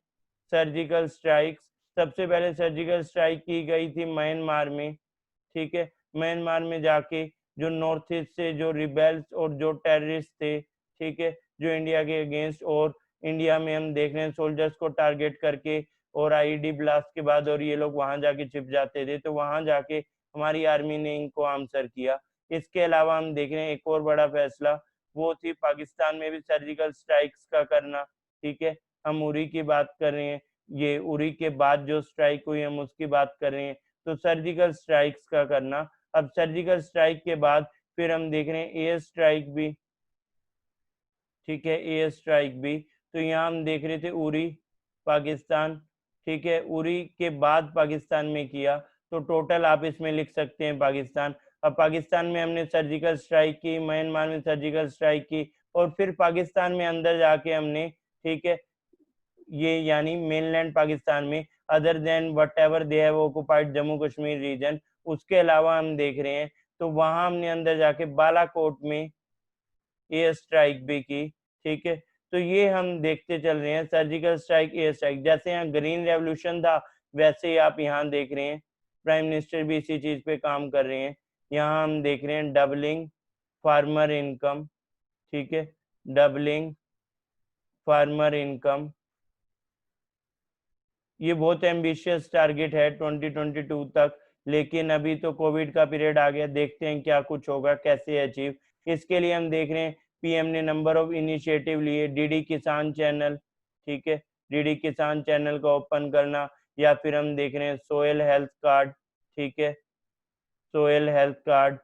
सर्जिकल स्ट्राइक्स। सबसे पहले सर्जिकल स्ट्राइक की गई थी म्यांमार में। ठीक है, म्यांमार में जाके जो नॉर्थ ईस्ट से जो रिबेल्स और जो टेररिस्ट थे, ठीक है, जो इंडिया के अगेंस्ट, और इंडिया में हम देख रहे हैं सोल्जर्स को टारगेट करके और आईईडी ब्लास्ट के बाद और ये लोग वहां जाके छिप जाते थे, तो वहां जाके हमारी आर्मी ने इनको आंसर किया। इसके अलावा हम देख रहे हैं एक और बड़ा फैसला, वो थी पाकिस्तान में भी सर्जिकल स्ट्राइक्स का करना। ठीक है, हम उरी की बात कर रहे हैं, ये उरी के बाद जो स्ट्राइक हुई हम उसकी बात कर रहे हैं, तो सर्जिकल स्ट्राइक्स का करना। अब सर्जिकल स्ट्राइक के बाद फिर हम देख रहे हैं एयर स्ट्राइक भी। ठीक है, एयर स्ट्राइक भी, तो यहाँ हम देख रहे थे उरी पाकिस्तान। ठीक है, उरी के बाद पाकिस्तान में किया, तो टोटल आप इसमें लिख सकते हैं पाकिस्तान। अब पाकिस्तान में हमने सर्जिकल स्ट्राइक की, म्यांमार में सर्जिकल स्ट्राइक की, और फिर पाकिस्तान में अंदर जाके हमने, ठीक है, ये यानी मेनलैंड पाकिस्तान में other than whatever they have occupied Jammu Kashmir region, उसके अलावा हम देख रहे हैं तो वहां हमने अंदर जाके बालाकोट में एयर स्ट्राइक भी की। ठीक है, तो ये हम देखते चल रहे हैं सर्जिकल स्ट्राइक, एयर स्ट्राइक। जैसे यहाँ ग्रीन रेवोल्यूशन था वैसे ही आप यहाँ देख रहे हैं प्राइम मिनिस्टर भी इसी चीज पे काम कर रहे हैं। यहाँ हम देख रहे हैं डबलिंग फार्मर इनकम। ठीक है, डबलिंग फार्मर इनकम, ये बहुत एम्बिशियस टारगेट है 2022 तक, लेकिन अभी तो कोविड का पीरियड आ गया, देखते हैं क्या कुछ होगा, कैसे अचीव। इसके लिए हम देख रहे हैं पीएम ने नंबर ऑफ इनिशिएटिव लिए, डीडी किसान चैनल। ठीक है, डीडी किसान चैनल का ओपन करना, या फिर हम देख रहे हैं सोयल हेल्थ कार्ड। ठीक है, सोयल हेल्थ कार्ड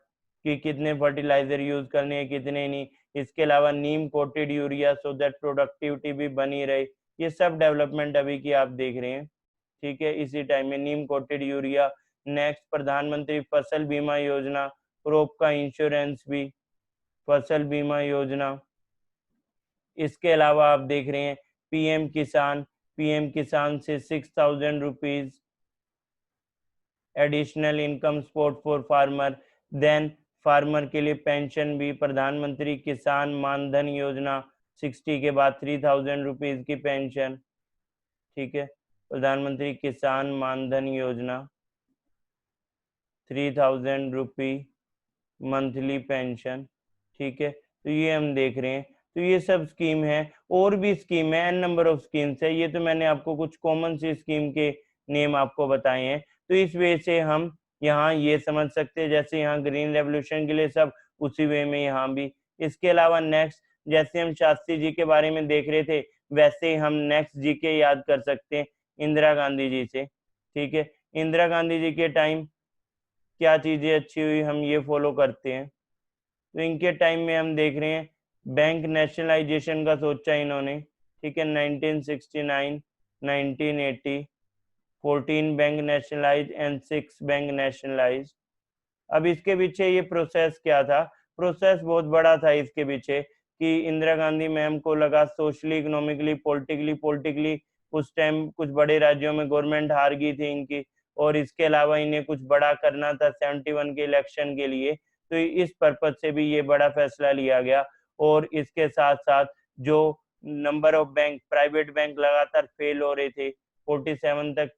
कि कितने फर्टिलाइजर यूज करने हैं कितने नहीं। इसके अलावा neem coated urea, so that productivity भी बनी रहे। ये सब डेवलपमेंट अभी की आप देख रहे हैं। ठीक है, इसी टाइम में नीम कोटेड यूरिया। नेक्स्ट प्रधानमंत्री फसल बीमा योजना, क्रॉप का इंश्योरेंस भी, फसल बीमा योजना। इसके अलावा आप देख रहे हैं पीएम किसान, पीएम किसान से 6,000 rupees additional income support for farmer. Then farmer के लिए पेंशन भी, प्रधानमंत्री किसान मानधन योजना, 60 के बाद 3,000 रुपीज की पेंशन। ठीक है, प्रधानमंत्री किसान मानधन योजना, 3,000 रुपी मंथली पेंशन। ठीक है, तो ये हम देख रहे हैं, तो ये सब स्कीम है, और भी स्कीम है, एन नंबर ऑफ स्कीम्स है। ये तो मैंने आपको कुछ कॉमन सी स्कीम के नेम आपको बताए हैं, तो इस वे से हम यहाँ ये समझ सकते हैं, जैसे यहाँ ग्रीन रेवोल्यूशन के लिए सब उसी वे में यहाँ भी। इसके अलावा नेक्स्ट, जैसे हम शास्त्री जी के बारे में देख रहे थे वैसे हम नेक्स्ट जी के याद कर सकते हैं इंदिरा गांधी जी से। ठीक है, इंदिरा गांधी जी के टाइम क्या चीजें अच्छी हुई हम ये फॉलो करते हैं, तो इनके टाइम में हम देख रहे हैं बैंक नेशनलाइजेशन का सोचा इन्होंने। ठीक है, 1969, 1980, 14 bank nationalise and 6 bank nationalise. अब इसके पीछे ये प्रोसेस क्या था, प्रोसेस बहुत बड़ा था इसके पीछे, कि इंदिरा गांधी मैम को लगा सोशली, इकोनॉमिकली, पॉलिटिकली उस टाइम कुछ बड़े राज्यों में गवर्नमेंट हार गई थी इनकी, और इसके अलावा इन्हें कुछ बड़ा करना था 71 के इलेक्शन के लिए, तो इस पर्पज से भी ये बड़ा फैसला लिया गया। और इसके साथ साथ जो number of bank, private bank लगातार फेल हो रहे थे, 47 तक,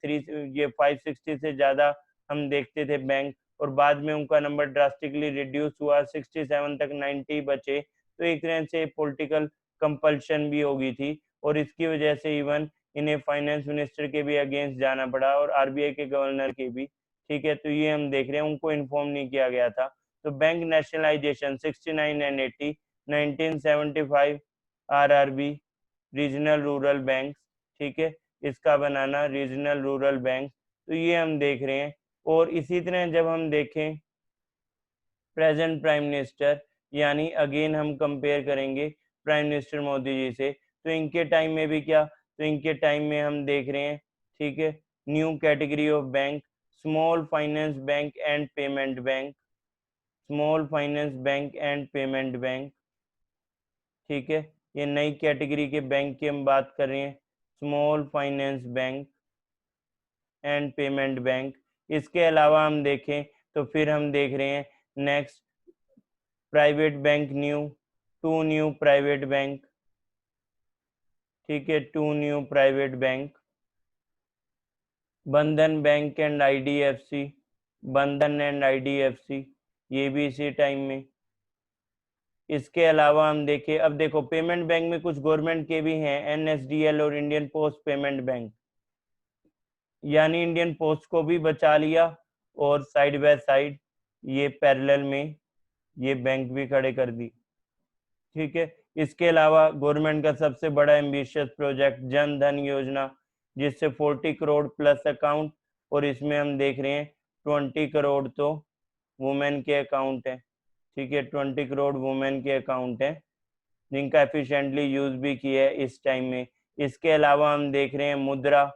560 से ज्यादा हम देखते थे बैंक, और बाद में उनका नंबर ड्रास्टिकली रिड्यूस हुआ, 67 तक 90 बचे। तो एक तरह से पॉलिटिकल कंपल्शन भी हो गई थी, और इसकी वजह से इवन इन्हें फाइनेंस मिनिस्टर के भी अगेंस्ट जाना पड़ा, और आरबीआई के गवर्नर के भी। ठीक है, तो ये हम देख रहे हैं, उनको इन्फॉर्म नहीं किया गया था। तो bank nationalisation 69 and 80, 1975 RRB, regional rural bank, ठीक है, इसका बनाना रीजनल रूरल बैंक, तो ये हम देख रहे हैं। और इसी तरह जब हम देखें प्रेजेंट प्राइम मिनिस्टर, यानी अगेन हम कंपेयर करेंगे प्राइम मिनिस्टर मोदी जी से, तो इनके टाइम में भी क्या, तो इनके टाइम में हम देख रहे हैं, ठीक है, new category of bank, small finance bank and payment bank, small finance bank and payment bank, ठीक है, ये नई कैटेगरी के बैंक की हम बात कर रहे हैं, small finance bank and payment bank. इसके अलावा हम देखें तो फिर हम देख रहे हैं next private bank, two new private bank, ठीक है, two new private bank, Bandhan bank and IDFC, Bandhan and IDFC, ये भी इसी टाइम में। इसके अलावा हम देखें, अब देखो पेमेंट बैंक में कुछ गवर्नमेंट के भी हैं, एनएसडीएल और इंडियन पोस्ट पेमेंट बैंक, यानी इंडियन पोस्ट को भी बचा लिया, और साइड बाय साइड ये पैरेलल में ये बैंक भी खड़े कर दी, ठीक है। इसके अलावा गवर्नमेंट का सबसे बड़ा एम्बिशियस प्रोजेक्ट जन धन योजना, जिससे 40 करोड़ प्लस अकाउंट, और इसमें हम देख रहे हैं 20 करोड़ तो वुमेन के अकाउंट है, ठीक है, 20 करोड़ वुमेन के अकाउंट है, जिनका एफिशिएंटली यूज भी किया है इस टाइम में। इसके अलावा हम देख रहे हैं मुद्रा,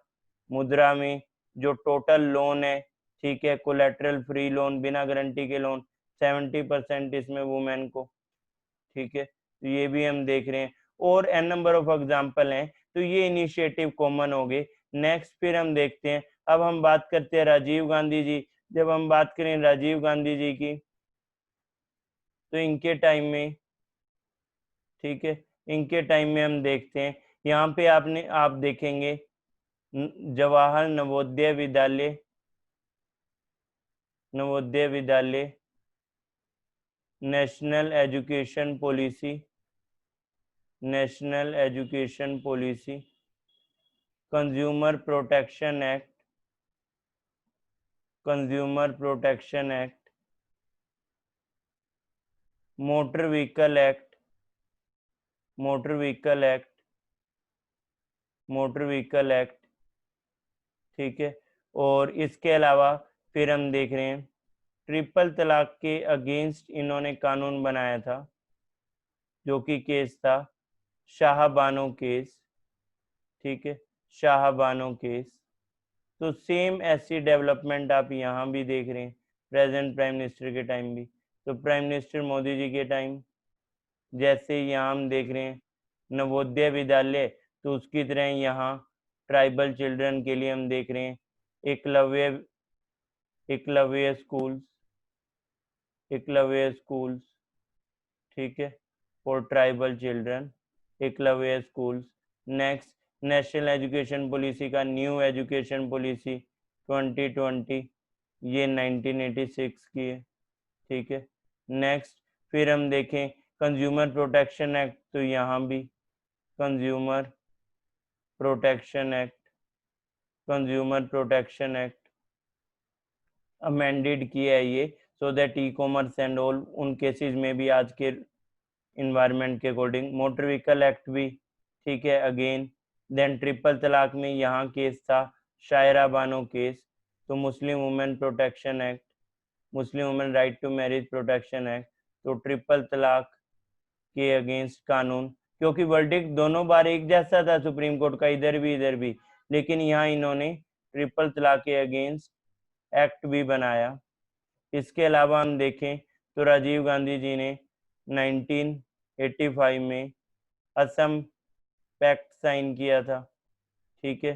मुद्रा में जो टोटल लोन है, ठीक है, कोलेटरल फ्री लोन, बिना गारंटी के लोन, 70% इसमें वुमेन को, ठीक है, तो ये भी हम देख रहे हैं, और एन नंबर ऑफ एग्जाम्पल हैं। तो ये इनिशिएटिव कॉमन हो गए। नेक्स्ट फिर हम देखते हैं, अब हम बात करते हैं राजीव गांधी जी। जब हम बात करें राजीव गांधी जी की, तो इनके टाइम में, ठीक है, इनके टाइम में हम देखते हैं, यहाँ पे आप देखेंगे Jawahar Navodaya Vidyalaya, Navodaya Vidyalaya, national education policy, national education policy, consumer protection act, consumer protection act, motor vehicle act, motor vehicle act, motor vehicle act, ठीक है। और इसके अलावा फिर हम देख रहे हैं ट्रिपल तलाक के अगेंस्ट इन्होंने कानून बनाया था, जो कि केस था शाहबानो केस, ठीक है, शाहबानो केस। तो सेम ऐसी डेवलपमेंट आप यहाँ भी देख रहे हैं प्रेजेंट प्राइम मिनिस्टर के टाइम भी। तो प्राइम मिनिस्टर मोदी जी के टाइम जैसे यहाँ हम देख रहे हैं नवोदय विद्यालय, तो उसकी तरह यहाँ ट्राइबल चिल्ड्रन के लिए हम देख रहे हैं एकलव्य, एकलव्य स्कूल्स, एकलव्य स्कूल्स, ठीक है, for tribal children, Eklavya schools. Next national education policy का न्यू एजुकेशन पॉलिसी 2020, ये 1986 की है, ठीक है। नेक्स्ट फिर हम देखें कंज्यूमर प्रोटेक्शन एक्ट, तो यहाँ भी consumer protection act, consumer protection act amended किया है ये, so that e commerce and all उन केसेस में भी आज के इन्वायरमेंट के अकॉर्डिंग। मोटर व्हीकल एक्ट भी, ठीक है, अगेन। देन ट्रिपल तलाक में यहाँ केस था शायरा बानो केस, तो Muslim women protection act, Muslim women right to marriage protection act, तो ट्रिपल तलाक के अगेंस्ट कानून, क्योंकि वर्डिक्ट दोनों बार एक जैसा था सुप्रीम कोर्ट का, इधर भी, लेकिन यहाँ इन्होंने ट्रिपल तलाक के अगेंस्ट एक्ट भी बनाया। इसके अलावा हम देखें तो राजीव गांधी जी ने 1985 में असम पैक्ट साइन किया था, ठीक है,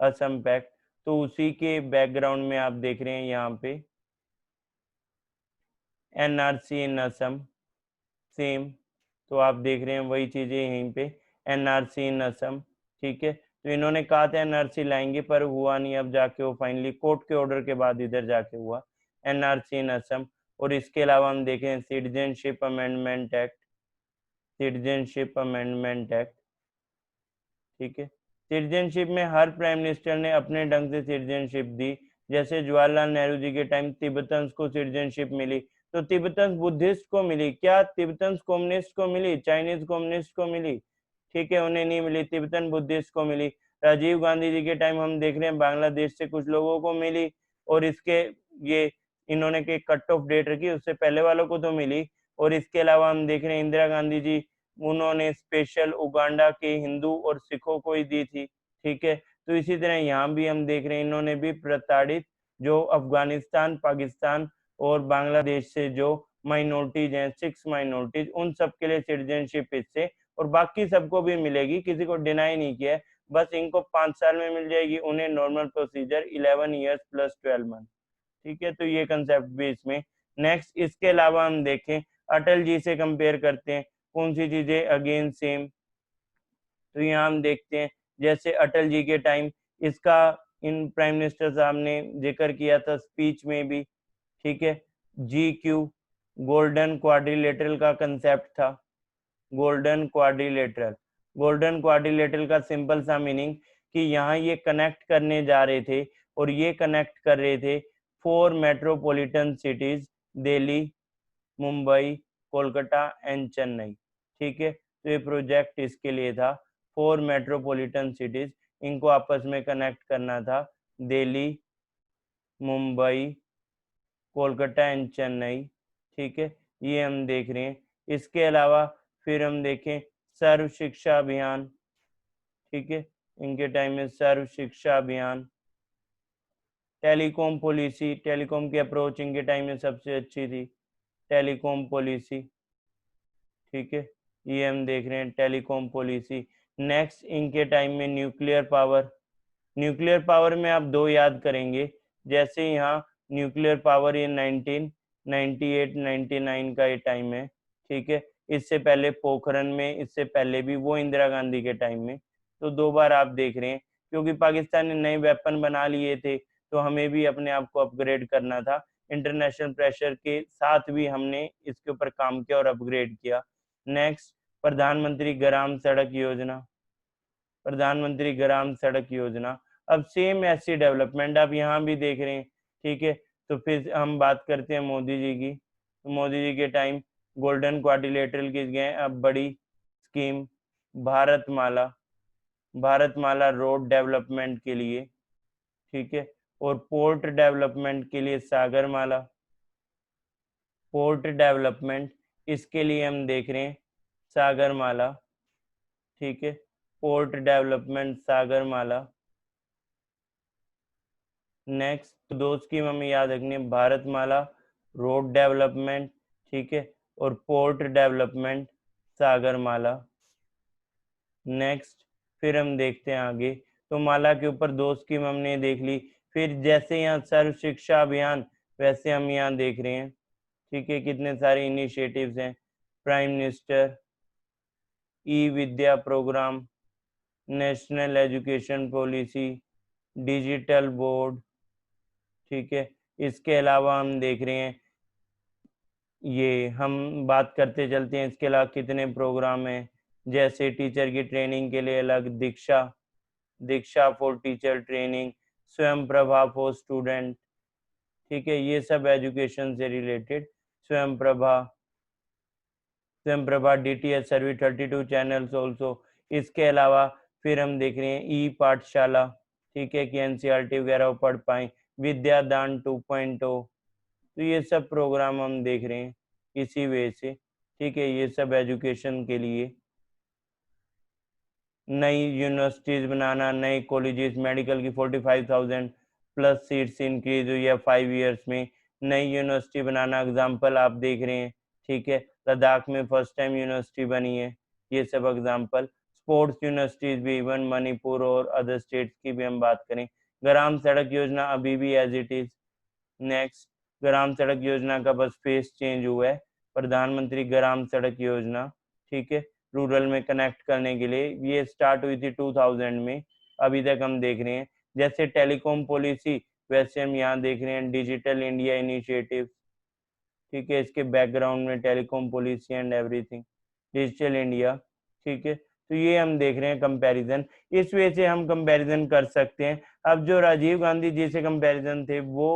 असम पैक्ट। तो उसी के बैकग्राउंड में आप देख रहे हैं यहाँ पे एनआरसी इन असम, सेम। तो आप देख रहे हैं वही चीजें यहीं पे, एनआरसी इन असम। ठीक है, तो इन्होंने कहा था एनआरसी लाएंगे पर हुआ नहीं, अब जाके वो फाइनली कोर्ट के ऑर्डर के बाद इधर जाके हुआ, एनआरसी इन असम। और इसके अलावा हम देखें citizenship amendment act, citizenship amendment act. ठीक है, सिटीजनशिप में हर प्राइम मिनिस्टर ने अपने ढंग से सिटीजनशिप दी। जैसे जवाहरलाल नेहरू जी के टाइम तिब्बतन्स को सिटीजनशिप मिली, तो तिब्बतन्स बुद्धिस्ट को मिली क्या, तिब्बतन्स कम्युनिस्ट को मिली, चाइनीज कम्युनिस्ट को मिली? ठीक है, उन्हें नहीं मिली, तिब्बतन बुद्धिस्ट को मिली। राजीव गांधी जी के टाइम हम देख रहे हैं बांग्लादेश से कुछ लोगों को मिली, और इसके ये इन्होंने के कट ऑफ डेट रखी, उससे पहले वालों को तो मिली। और इसके अलावा हम देख रहे हैं इंदिरा गांधी जी, उन्होंने स्पेशल उगांडा के हिंदू और सिखों को ही दी थी। ठीक है, तो इसी तरह यहाँ भी हम देख रहे हैं इन्होंने भी प्रताड़ित जो अफगानिस्तान, पाकिस्तान और बांग्लादेश से जो माइनॉरिटीज हैं, 6 माइनॉरिटीज, उन सब के लिए सिटीजनशिप इससे, और बाकी सबको भी मिलेगी, किसी को डिनाई नहीं किया है। बस इनको 5 साल में मिल जाएगी, उन्हें normal procedure 11 years plus 12 month. ठीक है, तो ये कंसेप्ट भी इसमें। नेक्स्ट, इसके अलावा हम देखें अटल जी से कंपेयर करते हैं कौन सी चीजें अगेन सेम। तो यहाँ हम देखते हैं जैसे अटल जी के टाइम इसका इन प्राइम मिनिस्टर साहब ने जिक्र किया था स्पीच में भी। ठीक है, GQ, गोल्डन क्वाड्रिलेटरल का कंसेप्ट था, गोल्डन क्वाड्रिलेटरल। गोल्डन क्वाड्रिलेटरल का सिंपल सा मीनिंग कि यहाँ ये कनेक्ट करने जा रहे थे, और ये कनेक्ट कर रहे थे 4 metropolitan cities, Delhi, Mumbai, Kolkata and Chennai. ठीक है, तो ये प्रोजेक्ट इसके लिए था, 4 मेट्रोपॉलिटन सिटीज, इनको आपस में कनेक्ट करना था, दिल्ली, मुंबई, कोलकाता एंड चेन्नई। ठीक है, ये हम देख रहे हैं। इसके अलावा फिर हम देखें सर्व शिक्षा अभियान। ठीक है, इनके टाइम में सर्व शिक्षा अभियान। टेलीकॉम पॉलिसी, टेलीकॉम की अप्रोच इनके टाइम में सबसे अच्छी थी, टेलीकॉम पॉलिसी। ठीक है, ये हम देख रहे हैं टेलीकॉम पॉलिसी। नेक्स्ट, इनके टाइम में न्यूक्लियर पावर। न्यूक्लियर पावर में आप 2 याद करेंगे, जैसे यहाँ न्यूक्लियर पावर ये 1998-99 का ये टाइम है। ठीक है, इससे पहले पोखरण में, इससे पहले भी वो इंदिरा गांधी के टाइम में। तो 2 बार आप देख रहे हैं, क्योंकि पाकिस्तान ने नए वेपन बना लिए थे, तो हमें भी अपने आप को अपग्रेड करना था। इंटरनेशनल प्रेशर के साथ भी हमने इसके ऊपर काम किया और अपग्रेड किया। नेक्स्ट, प्रधानमंत्री ग्राम सड़क योजना, प्रधानमंत्री ग्राम सड़क योजना। अब सेम ऐसी डेवलपमेंट आप यहाँ भी देख रहे हैं। ठीक है, तो फिर हम बात करते हैं मोदी जी की। तो मोदी जी के टाइम गोल्डन क्वाड्रिलेटरल की गए, अब बड़ी scheme Bharatmala, Bharatmala road development के लिए। ठीक है, और पोर्ट डेवलपमेंट के लिए सागरमाला, पोर्ट डेवलपमेंट इसके लिए हम देख रहे हैं सागरमाला। ठीक है, पोर्ट डेवलपमेंट सागरमाला। नेक्स्ट, तो 2 स्कीम हमें याद रखनी है, भारतमाला रोड डेवलपमेंट, ठीक है, और पोर्ट डेवलपमेंट सागरमाला। नेक्स्ट, फिर हम देखते हैं आगे। तो माला के ऊपर 2 स्कीम हमने देख ली। फिर जैसे यहाँ सर्व शिक्षा अभियान, वैसे हम यहाँ देख रहे हैं। ठीक है, कितने सारे इनिशिएटिव्स हैं, prime minister e Vidya programme, national education policy, digital board. ठीक है, इसके अलावा हम देख रहे हैं, ये हम बात करते चलते हैं इसके अलावा कितने प्रोग्राम हैं, जैसे टीचर की ट्रेनिंग के लिए अलग दीक्षा, दीक्षा फॉर टीचर ट्रेनिंग, स्वयं प्रभा फॉर स्टूडेंट। ठीक है, ये सब एजुकेशन से रिलेटेड, स्वयं प्रभा, स्वयं Prabha DTH service 32 channels also. इसके अलावा फिर हम देख रहे हैं ई पाठशाला। ठीक है, कि NCERT वगैरह वो पढ़ पाए, विद्यादान 2.0। तो ये सब प्रोग्राम हम देख रहे हैं इसी वे से। ठीक है, ये सब एजुकेशन के लिए। नई यूनिवर्सिटीज बनाना, नए कॉलेजेस, मेडिकल की 45,000 प्लस सीट्स इंक्रीज हुई है 5 ईयर्स में। नई यूनिवर्सिटी बनाना, एग्जाम्पल आप देख रहे हैं। ठीक है, लद्दाख में फर्स्ट टाइम यूनिवर्सिटी बनी है, ये सब एग्जाम्पल। स्पोर्ट्स यूनिवर्सिटीज भी, इवन मणिपुर और अदर स्टेट्स की भी हम बात करें, ग्राम सड़क योजना अभी भी एज इट इज। नेक्स्ट, ग्राम सड़क योजना का बस फेस चेंज हुआ है, प्रधानमंत्री ग्राम सड़क योजना, ठीक है, रूरल में कनेक्ट करने के लिए। ये स्टार्ट हुई थी 2000 में, अभी तक हम देख रहे हैं। जैसे टेलीकॉम पॉलिसी, वैसे हम यहाँ देख रहे हैं डिजिटल इंडिया इनिशिएटिव, ठीक है, इसके बैकग्राउंड में telecom policy and everything, digital India, ठीक है। तो ये हम देख रहे हैं कंपैरिजन, इस वजह से हम कंपैरिजन कर सकते हैं। अब जो राजीव गांधी जी से कंपैरिजन थे वो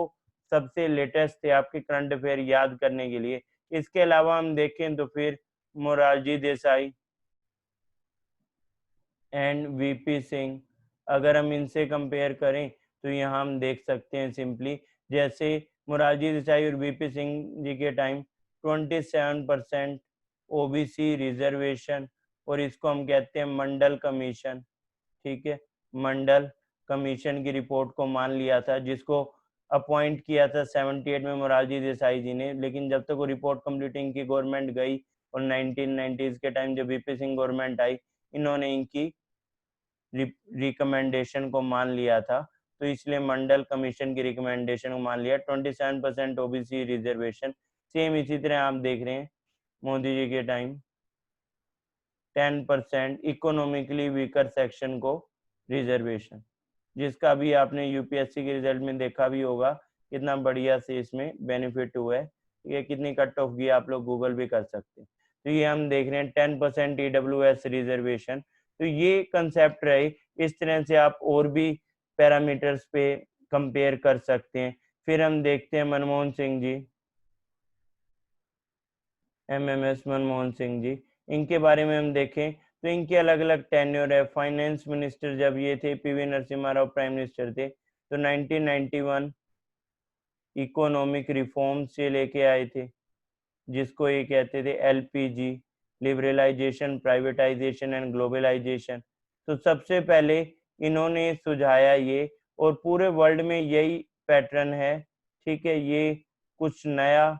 सबसे लेटेस्ट थे आपके करंट अफेयर याद करने के लिए। इसके अलावा हम देखें तो फिर मोरारजी देसाई एंड वीपी सिंह, अगर हम इनसे कंपेयर करें तो यहाँ हम देख सकते हैं सिंपली, जैसे मोरारजी देसाई और वीपी सिंह जी के टाइम 27% ओबीसी रिजर्वेशन, और इसको हम कहते हैं मंडल कमीशन, ठीक है, मंडल कमीशन की रिपोर्ट को मान लिया था, जिसको अपॉइंट किया था 78 में मोरारजी देसाई जी ने, लेकिन जब तक वो रिपोर्ट कंप्लीटिंग की गवर्नमेंट गई और 1990s के टाइम जब वीपी सिंह गवर्नमेंट आई, इन्होंने इनकी रिकमेंडेशन को मान लिया था, तो इसलिए मंडल कमीशन की रिकमेंडेशन को मान लिया। 27% ओबीसी रिजर्वेशन, सेम इसी तरह आप देख रहे हैं मोदी जी के टाइम 10% इकोनॉमिकली वीकर सेक्शन को रिजर्वेशन, जिसका भी आपने यूपीएससी के रिजल्ट में देखा भी होगा कितना बढ़िया से इसमें बेनिफिट हुआ है। ये कितनी कट ऑफ गई आप लोग गूगल भी कर सकते हैं। तो ये हम देख रहे हैं 10% ईडब्ल्यूएस रिजर्वेशन। तो ये कंसेप्ट रहे, इस तरह से आप और भी पैरामीटर्स पे कंपेयर कर सकते हैं। फिर हम देखते हैं मनमोहन सिंह जी, एमएमएस मनमोहन सिंह जी, इनके बारे में हम देखें तो इनके अलग अलग टेन्योर है। फाइनेंस मिनिस्टर जब ये थे, PV Narasimha Rao prime minister थे, तो 1991 इकोनॉमिक रिफॉर्म से लेके आए थे, जिसको ये कहते थे LPG, liberalisation, privatisation and globalisation. तो सबसे पहले इन्होंने सुझाया ये, और पूरे वर्ल्ड में यही पैटर्न है, ठीक है। ये कुछ नया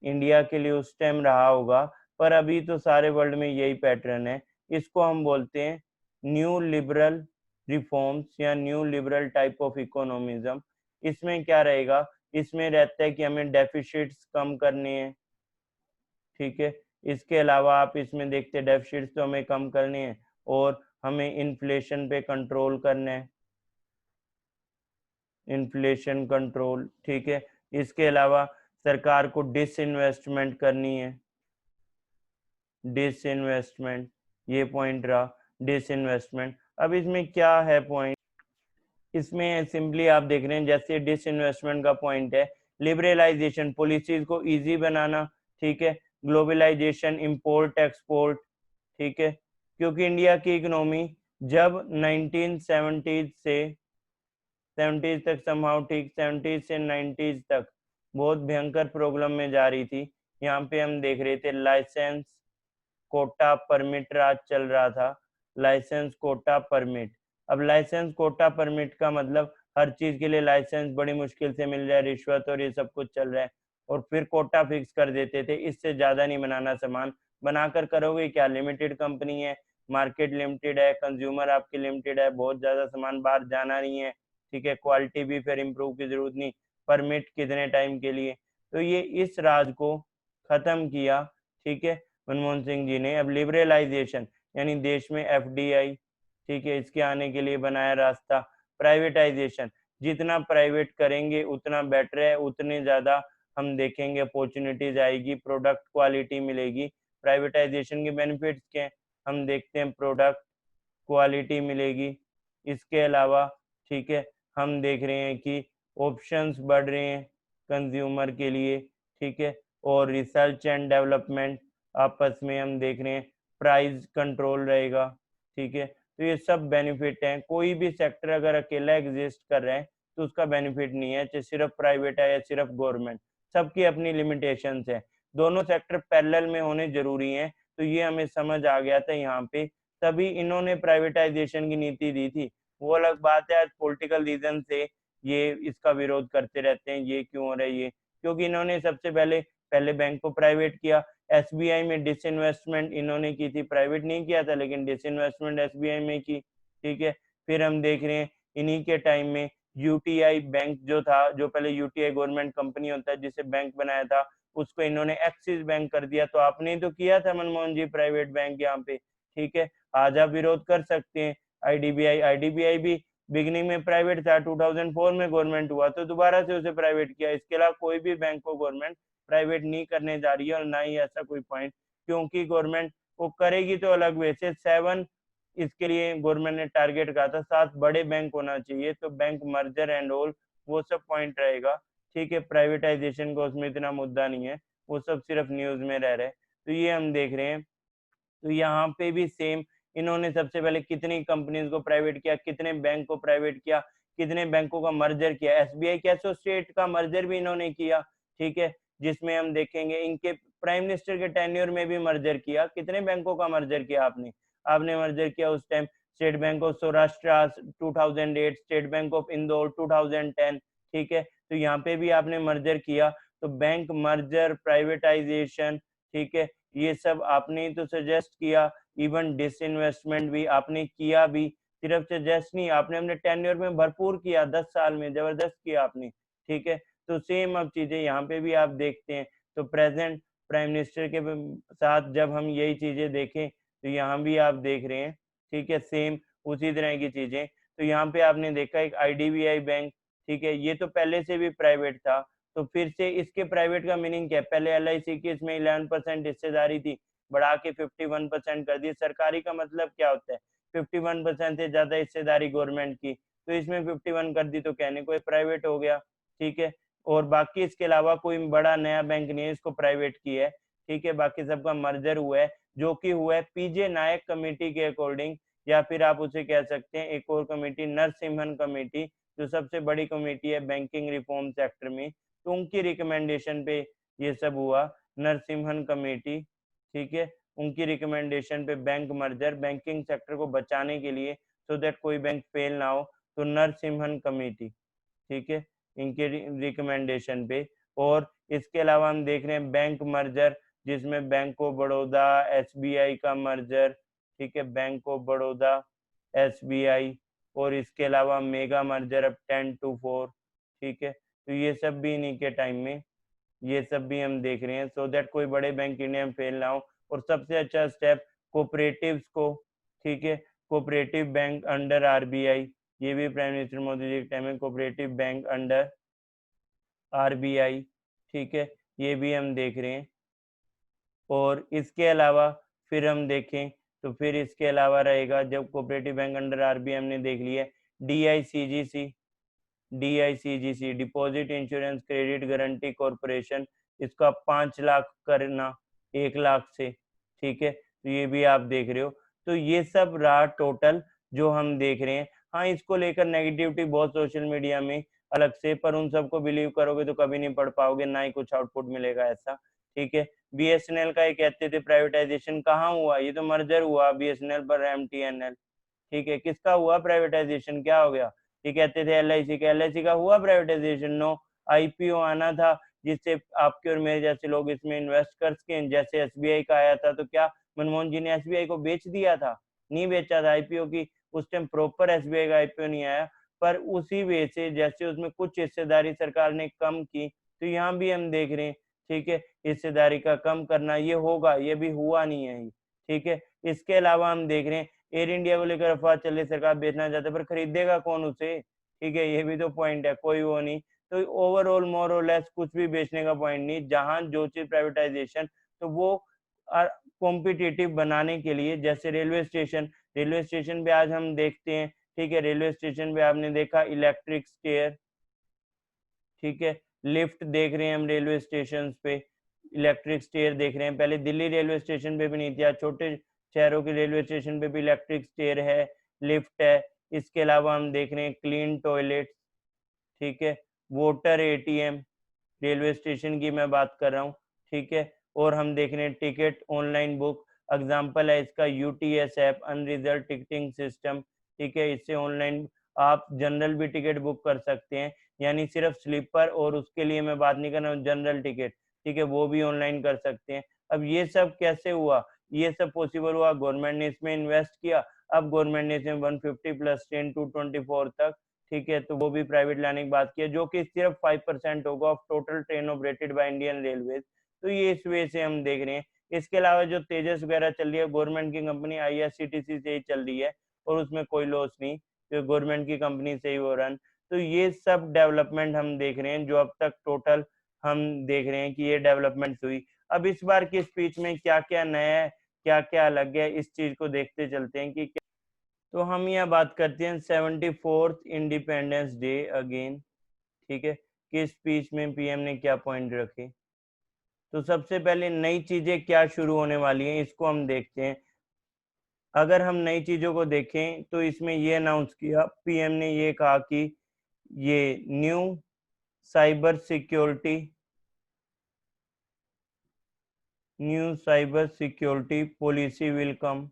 इंडिया के लिए उस टाइम रहा होगा, पर अभी तो सारे वर्ल्ड में यही पैटर्न है। इसको हम बोलते हैं न्यू लिबरल रिफॉर्म्स या न्यू लिबरल टाइप ऑफ इकोनॉमिज्म। इसमें क्या रहेगा, इसमें रहता है कि हमें डेफिसिट्स कम करने हैं, ठीक है। इसके अलावा आप इसमें देखते हैं डेफिसिट्स तो हमें कम करने हैं, और हमें इन्फ्लेशन पे कंट्रोल करना है, इन्फ्लेशन कंट्रोल, ठीक है। इसके अलावा सरकार को डिसइन्वेस्टमेंट करनी है, डिसइन्वेस्टमेंट, ये पॉइंट रहा, डिसइन्वेस्टमेंट। अब इसमें क्या है पॉइंट, इसमें सिंपली आप देख रहे हैं जैसे डिसइन्वेस्टमेंट का पॉइंट है, लिबरलाइजेशन, पॉलिसीज को इजी बनाना, ठीक है, ग्लोबलाइजेशन, इंपोर्ट एक्सपोर्ट, ठीक है। क्योंकि इंडिया की इकोनॉमी जब 1970 से 70 तक समहाउ, ठीक, 70 से 90 तक बहुत भयंकर प्रॉब्लम में जा रही थी। यहाँ पे हम देख रहे थे लाइसेंस कोटा परमिट राज चल रहा था, लाइसेंस कोटा परमिट। अब लाइसेंस कोटा परमिट का मतलब हर चीज के लिए लाइसेंस बड़ी मुश्किल से मिल जाए, रिश्वत और ये सब कुछ चल रहा है, और फिर कोटा फिक्स कर देते थे, इससे ज्यादा नहीं बनाना सामान, बनाकर करोगे क्या, लिमिटेड कंपनी है, मार्केट लिमिटेड है, कंज्यूमर आपकी लिमिटेड है, बहुत ज्यादा सामान बाहर जाना नहीं है, ठीक है, क्वालिटी भी फिर इम्प्रूव की जरूरत नहीं, परमिट कितने टाइम के लिए। तो ये इस राज को खत्म किया, ठीक है, मनमोहन सिंह जी ने। अब लिबरलाइजेशन यानी देश में एफडीआई, ठीक है, इसके आने के लिए बनाया रास्ता। प्राइवेटाइजेशन, जितना प्राइवेट करेंगे उतना बेटर है, उतने ज्यादा हम देखेंगे अपॉर्चुनिटीज आएगी, प्रोडक्ट क्वालिटी मिलेगी। प्राइवेटाइजेशन के बेनिफिट्स क्या हैं, हम देखते हैं, प्रोडक्ट क्वालिटी मिलेगी। इसके अलावा, ठीक है, हम देख रहे हैं कि ऑप्शंस बढ़ रहे हैं कंज्यूमर के लिए, ठीक है, और रिसर्च एंड डेवलपमेंट आपस में हम देख रहे हैं, प्राइस कंट्रोल रहेगा, ठीक है। तो ये सब बेनिफिट हैं। कोई भी सेक्टर अगर अकेला एग्जिस्ट कर रहा है तो उसका बेनिफिट नहीं है, चाहे सिर्फ प्राइवेट है या सिर्फ गवर्नमेंट, सबकी अपनी लिमिटेशंस है। दोनों सेक्टर पैरेलल में होने जरूरी हैं, तो ये हमें समझ आ गया था यहाँ पे, तभी इन्होंने प्राइवेटाइजेशन की नीति दी थी। वो अलग बात है आज पॉलिटिकल रीजन से ये इसका विरोध करते रहते हैं, ये क्यों हो रहा है, ये क्योंकि इन्होंने सबसे पहले पहले बैंक को प्राइवेट किया। एसबीआई में डिसइन्वेस्टमेंट इन्होंने की थी, प्राइवेट नहीं किया था, लेकिन डिसइन्वेस्टमेंट एसबीआई में की, ठीक है। फिर हम देख रहे हैं इन्हीं के टाइम में यूटीआई बैंक जो था, जो पहले यूटीआई गवर्नमेंट कंपनी होता है जिसे बैंक बनाया था, उसको इन्होंने एक्सिस बैंक कर दिया। तो आपने तो किया था मनमोहन जी प्राइवेट बैंक यहाँ पे, ठीक है। आज आप विरोध कर सकते हैं। आईडीबीआई भी बिगिनिंग में प्राइवेट था, 2004 में गवर्नमेंट हुआ तो दोबारा से उसे प्राइवेट किया। इसके अलावा कोई भी बैंक को गवर्नमेंट प्राइवेट नहीं करने जा रही है, और ना ही ऐसा कोई पॉइंट, क्योंकि गवर्नमेंट वो करेगी तो अलग वे से। 7 इसके लिए गवर्नमेंट ने टारगेट कहा था, 7 बड़े बैंक होना चाहिए, तो बैंक मर्जर एंड ऑल वो सब पॉइंट रहेगा, ठीक है। प्राइवेटाइजेशन का उसमें इतना मुद्दा नहीं है, वो सब सिर्फ न्यूज में रह रहे हैं। तो ये हम देख रहे हैं। तो यहाँ पे भी सेम, इन्होंने सबसे पहले कितनी कंपनीज को प्राइवेट किया, कितने बैंक को प्राइवेट किया, कितने बैंकों का मर्जर किया। एसबीआई कैशो स्टेट का मर्जर भी इन्होंने किया, ठीक है, जिसमें हम देखेंगे इनके प्राइम मिनिस्टर के टेन्योर में भी मर्जर किया। कितने बैंकों का मर्जर किया आपने? आपने मर्जर किया उस time state bank of Saurashtra 2008, state bank of Indore 2010, ठीक है। तो यहाँ पे भी आपने मर्जर किया। तो बैंक मर्जर, प्राइवेटाइजेशन, ठीक है, ये सब आपने तो सजेस्ट किया। इवन डिसइन्वेस्टमेंट भी आपने किया भी, सिर्फ सजेस्ट नहीं, आपने अपने टेन्योर में भरपूर किया, 10 साल में जबरदस्त किया आपने, ठीक है। तो सेम अब चीजें यहाँ पे भी आप देखते हैं। तो प्रेजेंट प्राइम मिनिस्टर के साथ जब हम यही चीजें देखें तो यहाँ भी आप देख रहे हैं, ठीक है, सेम उसी तरह की चीजें। तो यहाँ पे आपने देखा एक आईडीबीआई बैंक, ठीक है, ये तो पहले से भी प्राइवेट था। तो फिर से इसके प्राइवेट का मीनिंग क्या है? पहले एलआईसी की इसमें 11% हिस्सेदारी थी, बढ़ा के 51% कर दी। सरकारी का मतलब क्या होता है? 51% से ज्यादा हिस्सेदारी गवर्नमेंट की, तो इसमें 51 कर दी तो कहने को प्राइवेट हो गया, ठीक है। और बाकी इसके अलावा कोई बड़ा नया बैंक नहीं है इसको प्राइवेट की है, ठीक है। बाकी सबका मर्जर हुआ है, जो कि हुआ है पीजे नायक कमेटी के अकॉर्डिंग, या फिर आप उसे कह सकते हैं एक और कमेटी, नरसिम्हन कमेटी, जो सबसे बड़ी कमेटी है बैंकिंग रिफॉर्म सेक्टर में, तो उनकी रिकमेंडेशन पे ये सब हुआ। नरसिम्हन कमेटी, ठीक है, उनकी रिकमेंडेशन पे बैंक मर्जर, बैंकिंग सेक्टर को बचाने के लिए, सो दैट कोई बैंक फेल ना हो, तो नरसिम्हन कमेटी, ठीक है, इनके रिकमेंडेशन पे। और इसके अलावा हम देख रहे हैं बैंक मर्जर, जिसमें बैंक ऑफ बड़ौदा एसबीआई का मर्जर, ठीक है, बैंक ऑफ बड़ौदा एसबीआई, और इसके अलावा मेगा मर्जर अब 10-4, ठीक है। तो ये सब भी इन्हीं के टाइम में, ये सब भी हम देख रहे हैं, सो दैट कोई बड़े बैंक इंडिया में फेल ना हो। और सबसे अच्छा स्टेप कोऑपरेटिव्स को, ठीक है, कोऑपरेटिव बैंक अंडर आरबीआई, ये भी प्राइम मिनिस्टर मोदी जी के टाइम में कोऑपरेटिव बैंक अंडर आरबीआई, ठीक है, ये भी हम देख रहे हैं। और इसके अलावा फिर हम देखें तो फिर इसके अलावा रहेगा, जब कोऑपरेटिव बैंक अंडर आरबीआई हमने देख लिया, DICGC, DICGC deposit insurance credit guarantee corporation, इसका 5 लाख करना 1 लाख से, ठीक है। तो ये भी आप देख रहे हो। तो ये सब रहा टोटल जो हम देख रहे हैं। हाँ, इसको लेकर नेगेटिविटी बहुत सोशल मीडिया में अलग से, पर उन सबको बिलीव करोगे तो कभी नहीं पढ़ पाओगे, ना ही कुछ आउटपुट मिलेगा ऐसा, ठीक है। बीएसएनएल का ये कहते थे प्राइवेटाइजेशन, कहाँ हुआ? ये तो मर्जर हुआ बीएसएनएल पर एमटीएनएल, ठीक है। किसका हुआ प्राइवेटाइजेशन? क्या हो गया? ये कहते थे एलआईसी का, एलआईसी का हुआ प्राइवेटाइजेशन? नो। आईपीओ आना था जिससे आपके और मेरे जैसे लोग इसमें इन्वेस्ट कर सकें, जैसे एसबीआई का आया था। तो क्या मनमोहन जी ने एसबीआई को बेच दिया था? नहीं बेचा था। आईपीओ की उस टाइम प्रॉपर एसबीआई का आईपीओ नहीं आया, पर उसी वे से जैसे उसमें कुछ हिस्सेदारी सरकार ने कम की, तो यहाँ भी हम देख रहे हैं, ठीक है, हिस्सेदारी का कम करना ये होगा, ये भी हुआ नहीं है, ठीक है। इसके अलावा हम देख रहे हैं एयर इंडिया को लेकर अफवाह चल रही, सरकार बेचना चाहते, पर खरीदेगा कौन उसे? ठीक है, ये भी तो पॉइंट है, कोई वो नहीं। तो ओवरऑल मोर और लेस कुछ भी बेचने का पॉइंट नहीं, जहां जो चीज प्राइवेटाइजेशन, तो वो कॉम्पिटिटिव बनाने के लिए, जैसे रेलवे स्टेशन, रेलवे स्टेशन पे आज हम देखते हैं, ठीक है, रेलवे स्टेशन पे आपने देखा इलेक्ट्रिक स्टेयर, ठीक है, लिफ्ट देख रहे हैं हम रेलवे स्टेशन पे, इलेक्ट्रिक स्टेयर देख रहे हैं। पहले दिल्ली रेलवे स्टेशन पे भी नहीं थी, छोटे शहरों के रेलवे स्टेशन पे भी इलेक्ट्रिक स्टेयर है, लिफ्ट है। इसके अलावा हम देख रहे हैं क्लीन टॉयलेट, ठीक है, वाटर एटीएम, रेलवे स्टेशन की मैं बात कर रहा हूँ, ठीक है। और हम देख रहे हैं टिकट ऑनलाइन बुक, एग्जाम्पल है इसका UTS app, unreserve ticketing system, ठीक है। इससे ऑनलाइन आप जनरल भी टिकट बुक कर सकते हैं, यानी सिर्फ स्लीपर, और उसके लिए मैं बात नहीं कर रहा हूँ जनरल टिकट, ठीक है, वो भी ऑनलाइन कर सकते हैं। अब ये सब कैसे हुआ, ये सब पॉसिबल हुआ, गवर्नमेंट ने इसमें इन्वेस्ट किया। अब गवर्नमेंट ने इसमें 150 + 10 to 24 तक, ठीक है, तो वो भी प्राइवेट लाने की बात की है, जो कि सिर्फ 5% होगा of total train operated by Indian railway. तो ये इस वे से हम देख रहे हैं। इसके अलावा जो तेजस वगैरह चल रही है, गवर्नमेंट की कंपनी IRCTC से ही चल रही है और उसमें कोई लॉस नहीं, तो गवर्नमेंट की कंपनी से ही वो रन। तो ये सब डेवलपमेंट हम देख रहे हैं, जो अब तक टोटल हम देख रहे हैं कि ये डेवलपमेंट हुई। अब इस बार की स्पीच में क्या क्या नया है, क्या क्या अलग है, इस चीज को देखते चलते हैं कि क्या। तो हम यहाँ बात करते हैं 74th इंडिपेंडेंस डे अगेन, ठीक है, कि स्पीच में पीएम ने क्या पॉइंट रखे। तो सबसे पहले नई चीजें क्या शुरू होने वाली हैं, इसको हम देखते हैं। अगर हम नई चीजों को देखें तो इसमें ये अनाउंस किया पीएम ने, ये कहा कि ये new cyber security policy will come,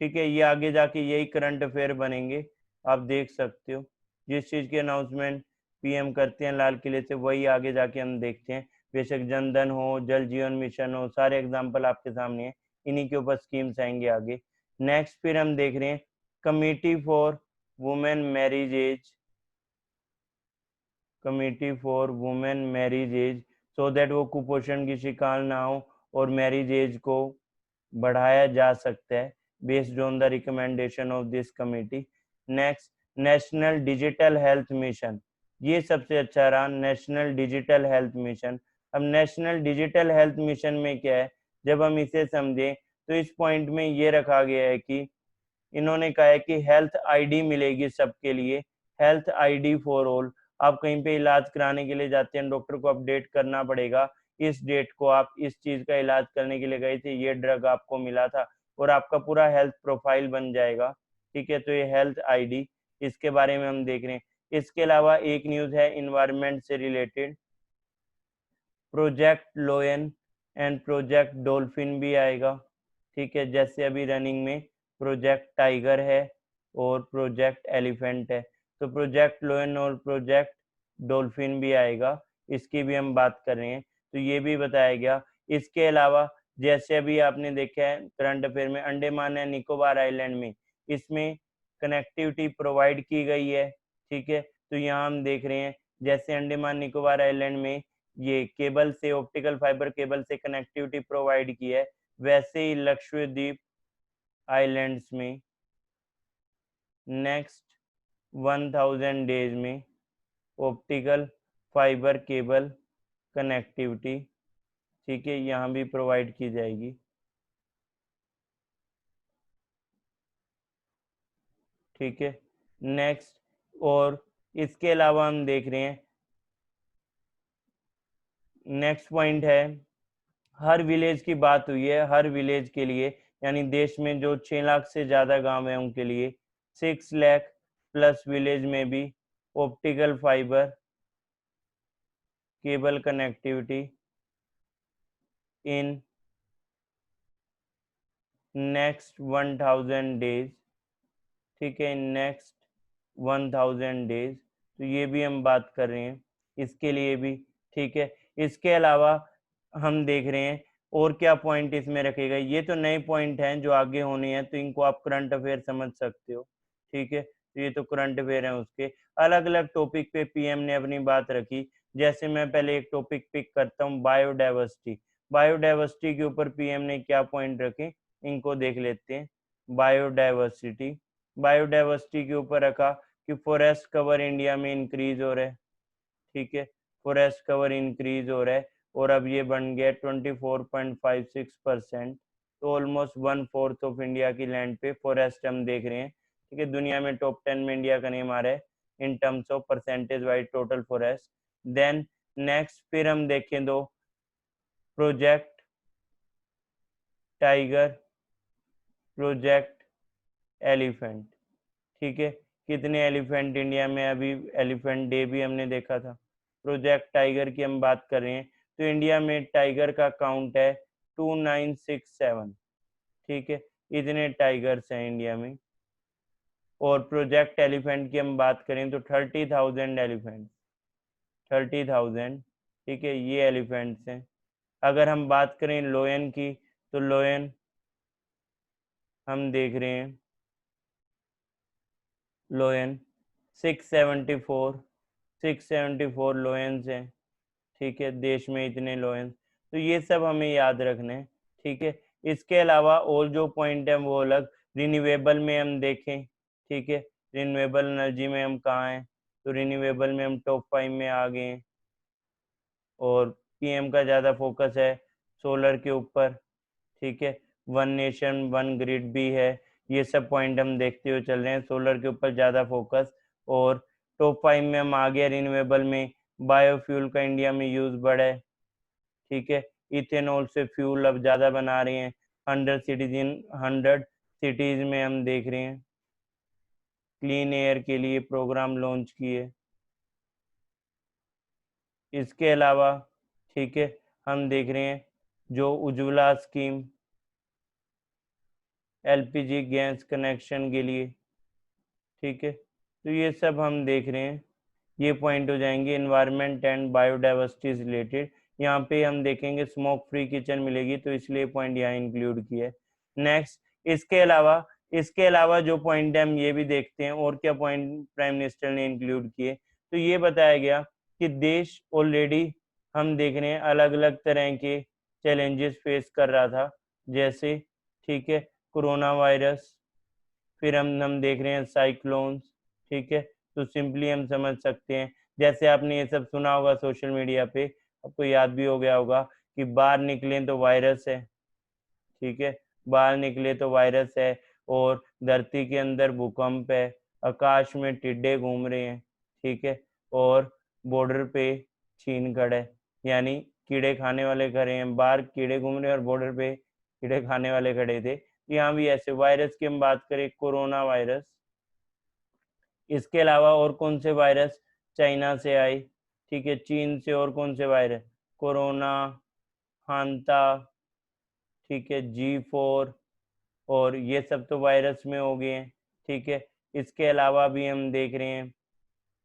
ठीक है, ये आगे जाके यही करंट अफेयर बनेंगे, आप देख सकते हो। जिस चीज की अनाउंसमेंट पीएम करते हैं लाल किले से, वही आगे जाके हम देखते हैं। बेशक जनधन हो, जल जीवन मिशन हो, सारे एग्जाम्पल आपके सामने है, इन्हीं के ऊपर स्कीम्स आएंगे आगे। नेक्स्ट फिर हम देख रहे हैं committee for women marriage age, so that वो कुपोषण की शिकार ना हो और मैरिज एज को बढ़ाया जा सकता है based on the recommendation of this committee. Next, national digital health mission, ये सबसे अच्छा रहा, नेशनल डिजिटल हेल्थ मिशन। अब नेशनल डिजिटल हेल्थ मिशन में क्या है, जब हम इसे समझें तो इस पॉइंट में ये रखा गया है कि इन्होंने कहा है कि हेल्थ आईडी मिलेगी सबके लिए, हेल्थ आईडी फॉर ऑल। आप कहीं पे इलाज कराने के लिए जाते हैं, डॉक्टर को अपडेट करना पड़ेगा, इस डेट को आप इस चीज का इलाज करने के लिए गए थे, ये ड्रग आपको मिला था, और आपका पूरा हेल्थ प्रोफाइल बन जाएगा, ठीक है। तो ये हेल्थ आईडी, इसके बारे में हम देख रहे हैं। इसके अलावा एक न्यूज है इन्वायरमेंट से related, project लोयन and project dolphin भी आएगा, ठीक है, जैसे अभी रनिंग में प्रोजेक्ट टाइगर है और प्रोजेक्ट एलिफेंट है, तो प्रोजेक्ट लोयन और प्रोजेक्ट डॉल्फिन भी आएगा, इसकी भी हम बात कर रहे हैं, तो ये भी बताया गया। इसके अलावा जैसे अभी आपने देखा है करंट अफेयर में, अंडमान एंड निकोबार आइलैंड में इसमें कनेक्टिविटी प्रोवाइड की गई है, ठीक है। तो यहाँ हम देख रहे हैं जैसे अंडमान निकोबार आइलैंड में ये केबल से, ऑप्टिकल फाइबर केबल से कनेक्टिविटी प्रोवाइड की है, वैसे ही लक्षद्वीप आइलैंड्स में नेक्स्ट 1000 डेज में ऑप्टिकल फाइबर केबल कनेक्टिविटी, ठीक है, यहाँ भी प्रोवाइड की जाएगी, ठीक है। नेक्स्ट, और इसके अलावा हम देख रहे हैं नेक्स्ट पॉइंट है, हर विलेज की बात हुई है, हर विलेज के लिए, यानी देश में जो 6 लाख से ज्यादा गांव है उनके लिए 6 लाख प्लस विलेज में भी optical fibre cable connectivity in next 1000 days, ठीक है, नेक्स्ट 1000 डेज, तो ये भी हम बात कर रहे हैं इसके लिए भी, ठीक है। इसके अलावा हम देख रहे हैं और क्या पॉइंट इसमें रखे गए, ये तो नए पॉइंट हैं जो आगे होने हैं, तो इनको आप करंट अफेयर समझ सकते हो, ठीक है। तो ये तो करंट अफेयर हैं, उसके अलग अलग टॉपिक पे पीएम ने अपनी बात रखी। जैसे मैं पहले एक टॉपिक पिक करता हूँ, बायोडाइवर्सिटी। बायोडाइवर्सिटी के ऊपर पीएम ने क्या पॉइंट रखे, इनको देख लेते हैं। बायोडाइवर्सिटी, बायोडाइवर्सिटी के ऊपर रखा कि फॉरेस्ट कवर इंडिया में इंक्रीज हो रहा है, ठीक है, फॉरेस्ट कवर इंक्रीज हो रहा है, और अब ये बन गया 24.56%, तो ऑलमोस्ट 1/4 ऑफ इंडिया की लैंड पे फॉरेस्ट हम देख रहे हैं, ठीक है। दुनिया में टॉप 10 में इंडिया का नेम आ रहा है in terms of percentage wise total forest. Then next फिर हम देखें दो, प्रोजेक्ट टाइगर, प्रोजेक्ट एलिफेंट, ठीक है, कितने एलिफेंट इंडिया में, अभी एलिफेंट डे भी हमने देखा था। प्रोजेक्ट टाइगर की हम बात कर रहे हैं, तो इंडिया में टाइगर का काउंट है 2967, ठीक है, इतने टाइगर्स हैं इंडिया में। और प्रोजेक्ट एलिफेंट की हम बात करें तो 30,000 एलिफेंट, 30,000 ठीक है, ये एलिफेंट्स हैं। अगर हम बात करें लोयन की, तो लोयन हम देख रहे हैं, लोयन 674 लोयंस हैं। ठीक है, देश में इतने लोयंस, तो ये सब हमें याद रखना है। ठीक है, इसके अलावा और जो पॉइंट है वो अलग। रिन्यूएबल में हम देखें, ठीक है, रिन्यूएबल एनर्जी में हम कहाँ हैं, तो रिन्यूएबल में हम टॉप 5 में आ गए हैं। और पीएम का ज़्यादा फोकस है सोलर के ऊपर। ठीक है, वन नेशन वन ग्रिड भी है। ये सब पॉइंट हम देखते हुए चल रहे हैं, सोलर के ऊपर ज़्यादा फोकस। और टॉप 5 में हम आ गए रिन्यूएबल में। बायोफ्यूल का इंडिया में यूज़ बढ़ा है। ठीक है, इथेनॉल से फ्यूल अब ज़्यादा बना रहे हैं। 100 सिटीज में हम देख रहे हैं क्लीन एयर के लिए प्रोग्राम लॉन्च किए। इसके अलावा, ठीक है, हम देख रहे हैं जो Ujjwala scheme, LPG gas connection के लिए। ठीक है, तो ये सब हम देख रहे हैं। ये पॉइंट हो जाएंगे इन्वायरमेंट एंड बायोडाइवर्सिटी से रिलेटेड। यहाँ पे हम देखेंगे स्मोक फ्री किचन मिलेगी, तो इसलिए पॉइंट यहाँ इंक्लूड किया है। नेक्स्ट, इसके अलावा जो पॉइंट है हम ये भी देखते हैं और क्या पॉइंट प्राइम मिनिस्टर ने इंक्लूड किए। तो ये बताया गया कि देश ऑलरेडी, हम देख रहे हैं, अलग अलग तरह के चैलेंजेस फेस कर रहा था, जैसे, ठीक है, कोरोना वायरस, फिर हम देख रहे हैं साइक्लोन्स। ठीक है, तो सिंपली हम समझ सकते हैं, जैसे आपने ये सब सुना होगा सोशल मीडिया पे, आपको याद भी हो गया होगा कि बाहर निकले तो वायरस है। ठीक है, बाहर निकले तो वायरस है, और धरती के अंदर भूकंप है, आकाश में टिड्डे घूम रहे हैं। ठीक है, और बॉर्डर पे चीन खड़ा है, यानी कीड़े खाने वाले खड़े हैं। बाहर कीड़े घूम रहे हैं और बॉर्डर पे कीड़े खाने वाले खड़े थे। यहाँ भी ऐसे वायरस की हम बात करें, कोरोना वायरस। इसके अलावा और कौन से वायरस चाइना से आए, ठीक है, चीन से और कौन से वायरस, कोरोना, हांता, ठीक है, G4, और ये सब तो वायरस में हो गए हैं। ठीक है, इसके अलावा भी हम देख रहे हैं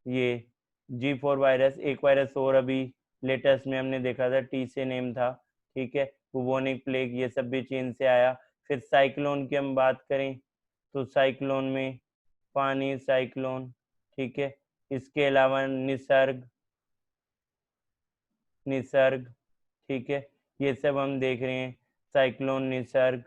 ये G4 वायरस, एक वायरस और अभी लेटेस्ट में हमने देखा था, टी से नेम था। ठीक है, बुबोनिक प्लेग, ये सब भी चीन से आया। फिर साइक्लोन की हम बात करें, तो साइक्लोन में पानी साइक्लोन। ठीक है, इसके अलावा निसर्ग, ठीक है, ये सब हम देख रहे हैं, साइक्लोन, निसर्ग।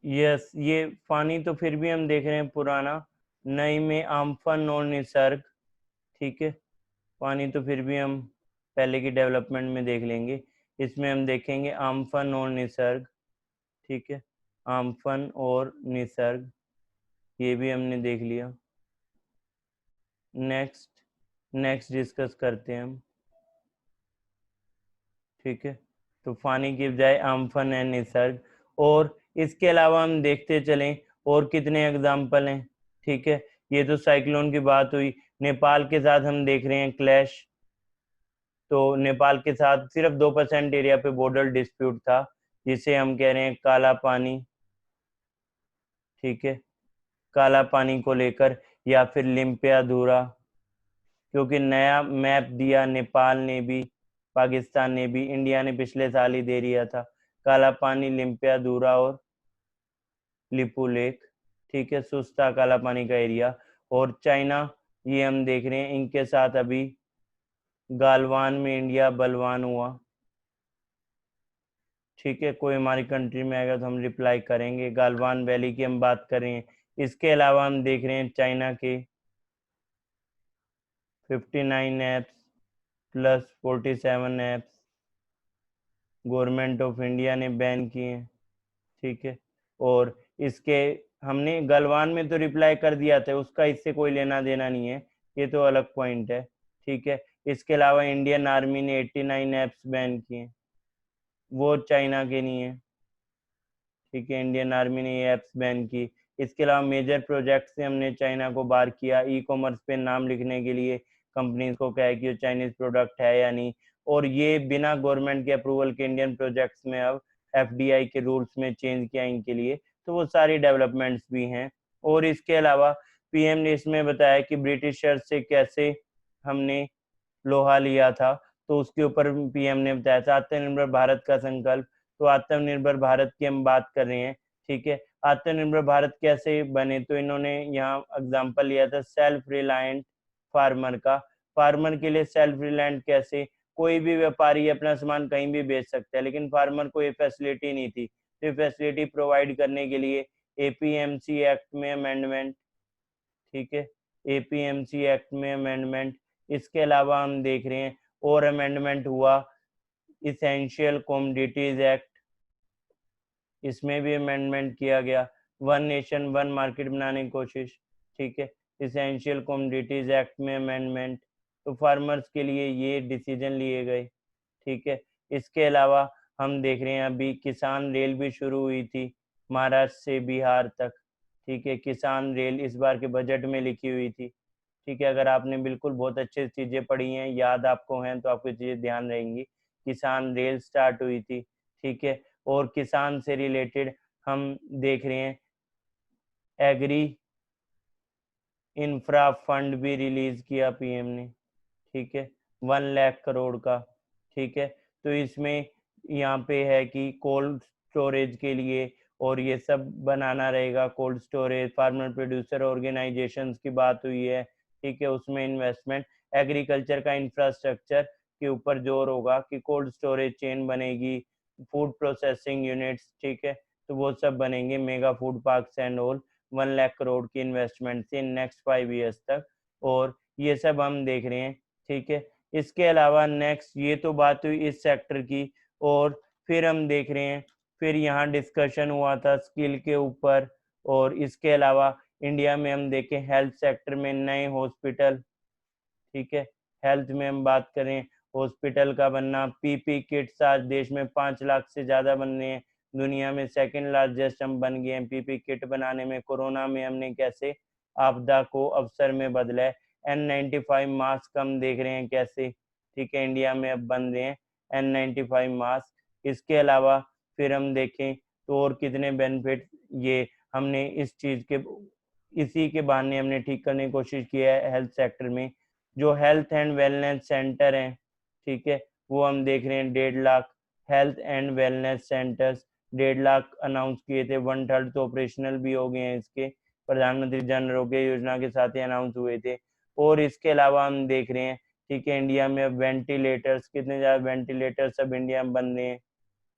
यस, ये पानी तो फिर भी हम देख रहे हैं पुराना, नई में आम्फन और निसर्ग। ठीक है, पानी तो फिर भी हम पहले की डेवलपमेंट में देख लेंगे। इसमें हम देखेंगे आम्फन और निसर्ग। ठीक है, आम्फन और निसर्ग, ये भी हमने देख लिया। नेक्स्ट नेक्स्ट डिस्कस करते हैं हम। ठीक है, तो फानी की बजाय आम्फन है निसर्ग। और इसके अलावा हम देखते चलें और कितने एग्जाम्पल हैं। ठीक है, ये तो साइक्लोन की बात हुई। नेपाल के साथ हम देख रहे हैं क्लैश, तो नेपाल के साथ सिर्फ 2% एरिया पे बॉर्डर डिस्प्यूट था, जिसे हम कह रहे हैं काला पानी। ठीक है, काला पानी को लेकर, या फिर लिम्पिया धूरा, क्योंकि नया मैप दिया नेपाल ने भी, पाकिस्तान ने भी, इंडिया ने पिछले साल ही दे दिया था, काला पानी, लिम्पिया धूरा और लिपू लेक। ठीक है, सुस्ता काला पानी का एरिया। और चाइना, ये हम देख रहे हैं, इनके साथ अभी गालवान में इंडिया बलवान हुआ। ठीक है, कोई हमारी कंट्री में आएगा तो हम रिप्लाई करेंगे। गालवान वैली की हम बात करें। इसके अलावा हम देख रहे हैं चाइना के 59 apps plus 47 apps government of India ने बैन किए हैं। ठीक है, और इसके, हमने गलवान में तो रिप्लाई कर दिया था, उसका इससे कोई लेना देना नहीं है, ये तो अलग पॉइंट है। ठीक है, इसके अलावा इंडियन आर्मी ने 89 ऐप्स बैन किए, वो चाइना के नहीं है। ठीक है, इंडियन आर्मी ने ये ऐप्स बैन की। इसके अलावा मेजर प्रोजेक्ट से हमने चाइना को बाहर किया। ई कॉमर्स पे नाम लिखने के लिए कंपनीज को कहा कि वो चाइनीज प्रोडक्ट है या नहीं, और ये बिना गवर्नमेंट के अप्रूवल के इंडियन प्रोजेक्ट्स में अब एफडीआई के रूल्स में चेंज किया इनके लिए। तो वो सारी डेवलपमेंट्स भी हैं। और इसके अलावा पीएम ने इसमें बताया कि ब्रिटिशर्स से कैसे हमने लोहा लिया था, तो उसके ऊपर पीएम ने बताया था। आत्मनिर्भर भारत का संकल्प, तो आत्मनिर्भर भारत की हम बात कर रहे हैं, ठीक है। आत्मनिर्भर भारत कैसे बने, तो इन्होंने यहाँ एग्जाम्पल लिया था सेल्फ रिलायंट फार्मर का। फार्मर के लिए सेल्फ रिलायंट कैसे, कोई भी व्यापारी अपना सामान कहीं भी बेच सकता है, लेकिन फार्मर को ये फैसिलिटी नहीं थी, तो ये फैसिलिटी प्रोवाइड करने के लिए एपीएमसी एक्ट में अमेंडमेंट, ठीक है, एपीएमसी एक्ट में अमेंडमेंट। इसके अलावा हम देख रहे हैं और अमेंडमेंट हुआ इसेंशियल कमोडिटीज एक्ट, इसमें भी अमेंडमेंट किया गया। वन नेशन वन मार्केट बनाने की कोशिश, ठीक है, इसेंशियल कमोडिटीज एक्ट में अमेंडमेंट। तो फार्मर्स के लिए ये डिसीजन लिए गए, ठीक है। इसके अलावा हम देख रहे हैं अभी किसान रेल भी शुरू हुई थी महाराष्ट्र से बिहार तक, ठीक है। किसान रेल इस बार के बजट में लिखी हुई थी, ठीक है। अगर आपने बिल्कुल बहुत अच्छे चीज़ें पढ़ी हैं, याद आपको हैं, तो आपको चीज़ें ध्यान रहेंगी। किसान रेल स्टार्ट हुई थी, ठीक है। और किसान से रिलेटेड हम देख रहे हैं एग्री इंफ्रा फंड भी रिलीज किया पीएम ने, ठीक है, 1 लाख करोड़ का, ठीक है। तो इसमें यहाँ पे है कि कोल्ड स्टोरेज के लिए और ये सब बनाना रहेगा, cold storage, farmer producer organisations की बात हुई है, ठीक है, उसमें इन्वेस्टमेंट, एग्रीकल्चर का इंफ्रास्ट्रक्चर के ऊपर जोर होगा कि कोल्ड स्टोरेज चेन बनेगी, फूड प्रोसेसिंग यूनिट्स, ठीक है, तो वो सब बनेंगे, mega food parks and all, 1 lakh crore की इन्वेस्टमेंट से नेक्स्ट 5 ईयर्स तक, और ये सब हम देख रहे हैं, ठीक है। इसके अलावा नेक्स्ट, ये तो बात हुई इस सेक्टर की, और फिर हम देख रहे हैं, फिर यहाँ डिस्कशन हुआ था स्किल के ऊपर, और इसके अलावा इंडिया में हम देखें हेल्थ सेक्टर में नए हॉस्पिटल, ठीक है, हेल्थ में हम बात करें हॉस्पिटल का बनना, पीपी किट्स आज देश में 5 लाख से ज़्यादा बन रहे हैं, दुनिया में सेकंड लार्जेस्ट हम बन गए हैं पीपी किट बनाने में। कोरोना में हमने कैसे आपदा को अवसर में बदला है। N95 मास्क हम देख रहे हैं कैसे, ठीक है, इंडिया में अब बन रहे हैं N95 मास्क। इसके अलावा फिर हम देखें तो और कितने बेनिफिट ये हमने इस चीज़ के, इसी के बहाने हमने ठीक करने की कोशिश की है हेल्थ सेक्टर में। जो हेल्थ एंड वेलनेस सेंटर हैं, ठीक है, वो हम देख रहे हैं 1.5 lakh health and wellness centres, 1.5 lakh announce किए थे, 1/3 तो ऑपरेशनल भी हो गए हैं इसके, प्रधानमंत्री जन आरोग्य योजना के साथ ही अनाउंस हुए थे। और इसके अलावा हम देख रहे हैं, ठीक है, इंडिया में अब वेंटिलेटर्स, कितने ज़्यादा वेंटिलेटर्स अब इंडिया में बन रहे हैं,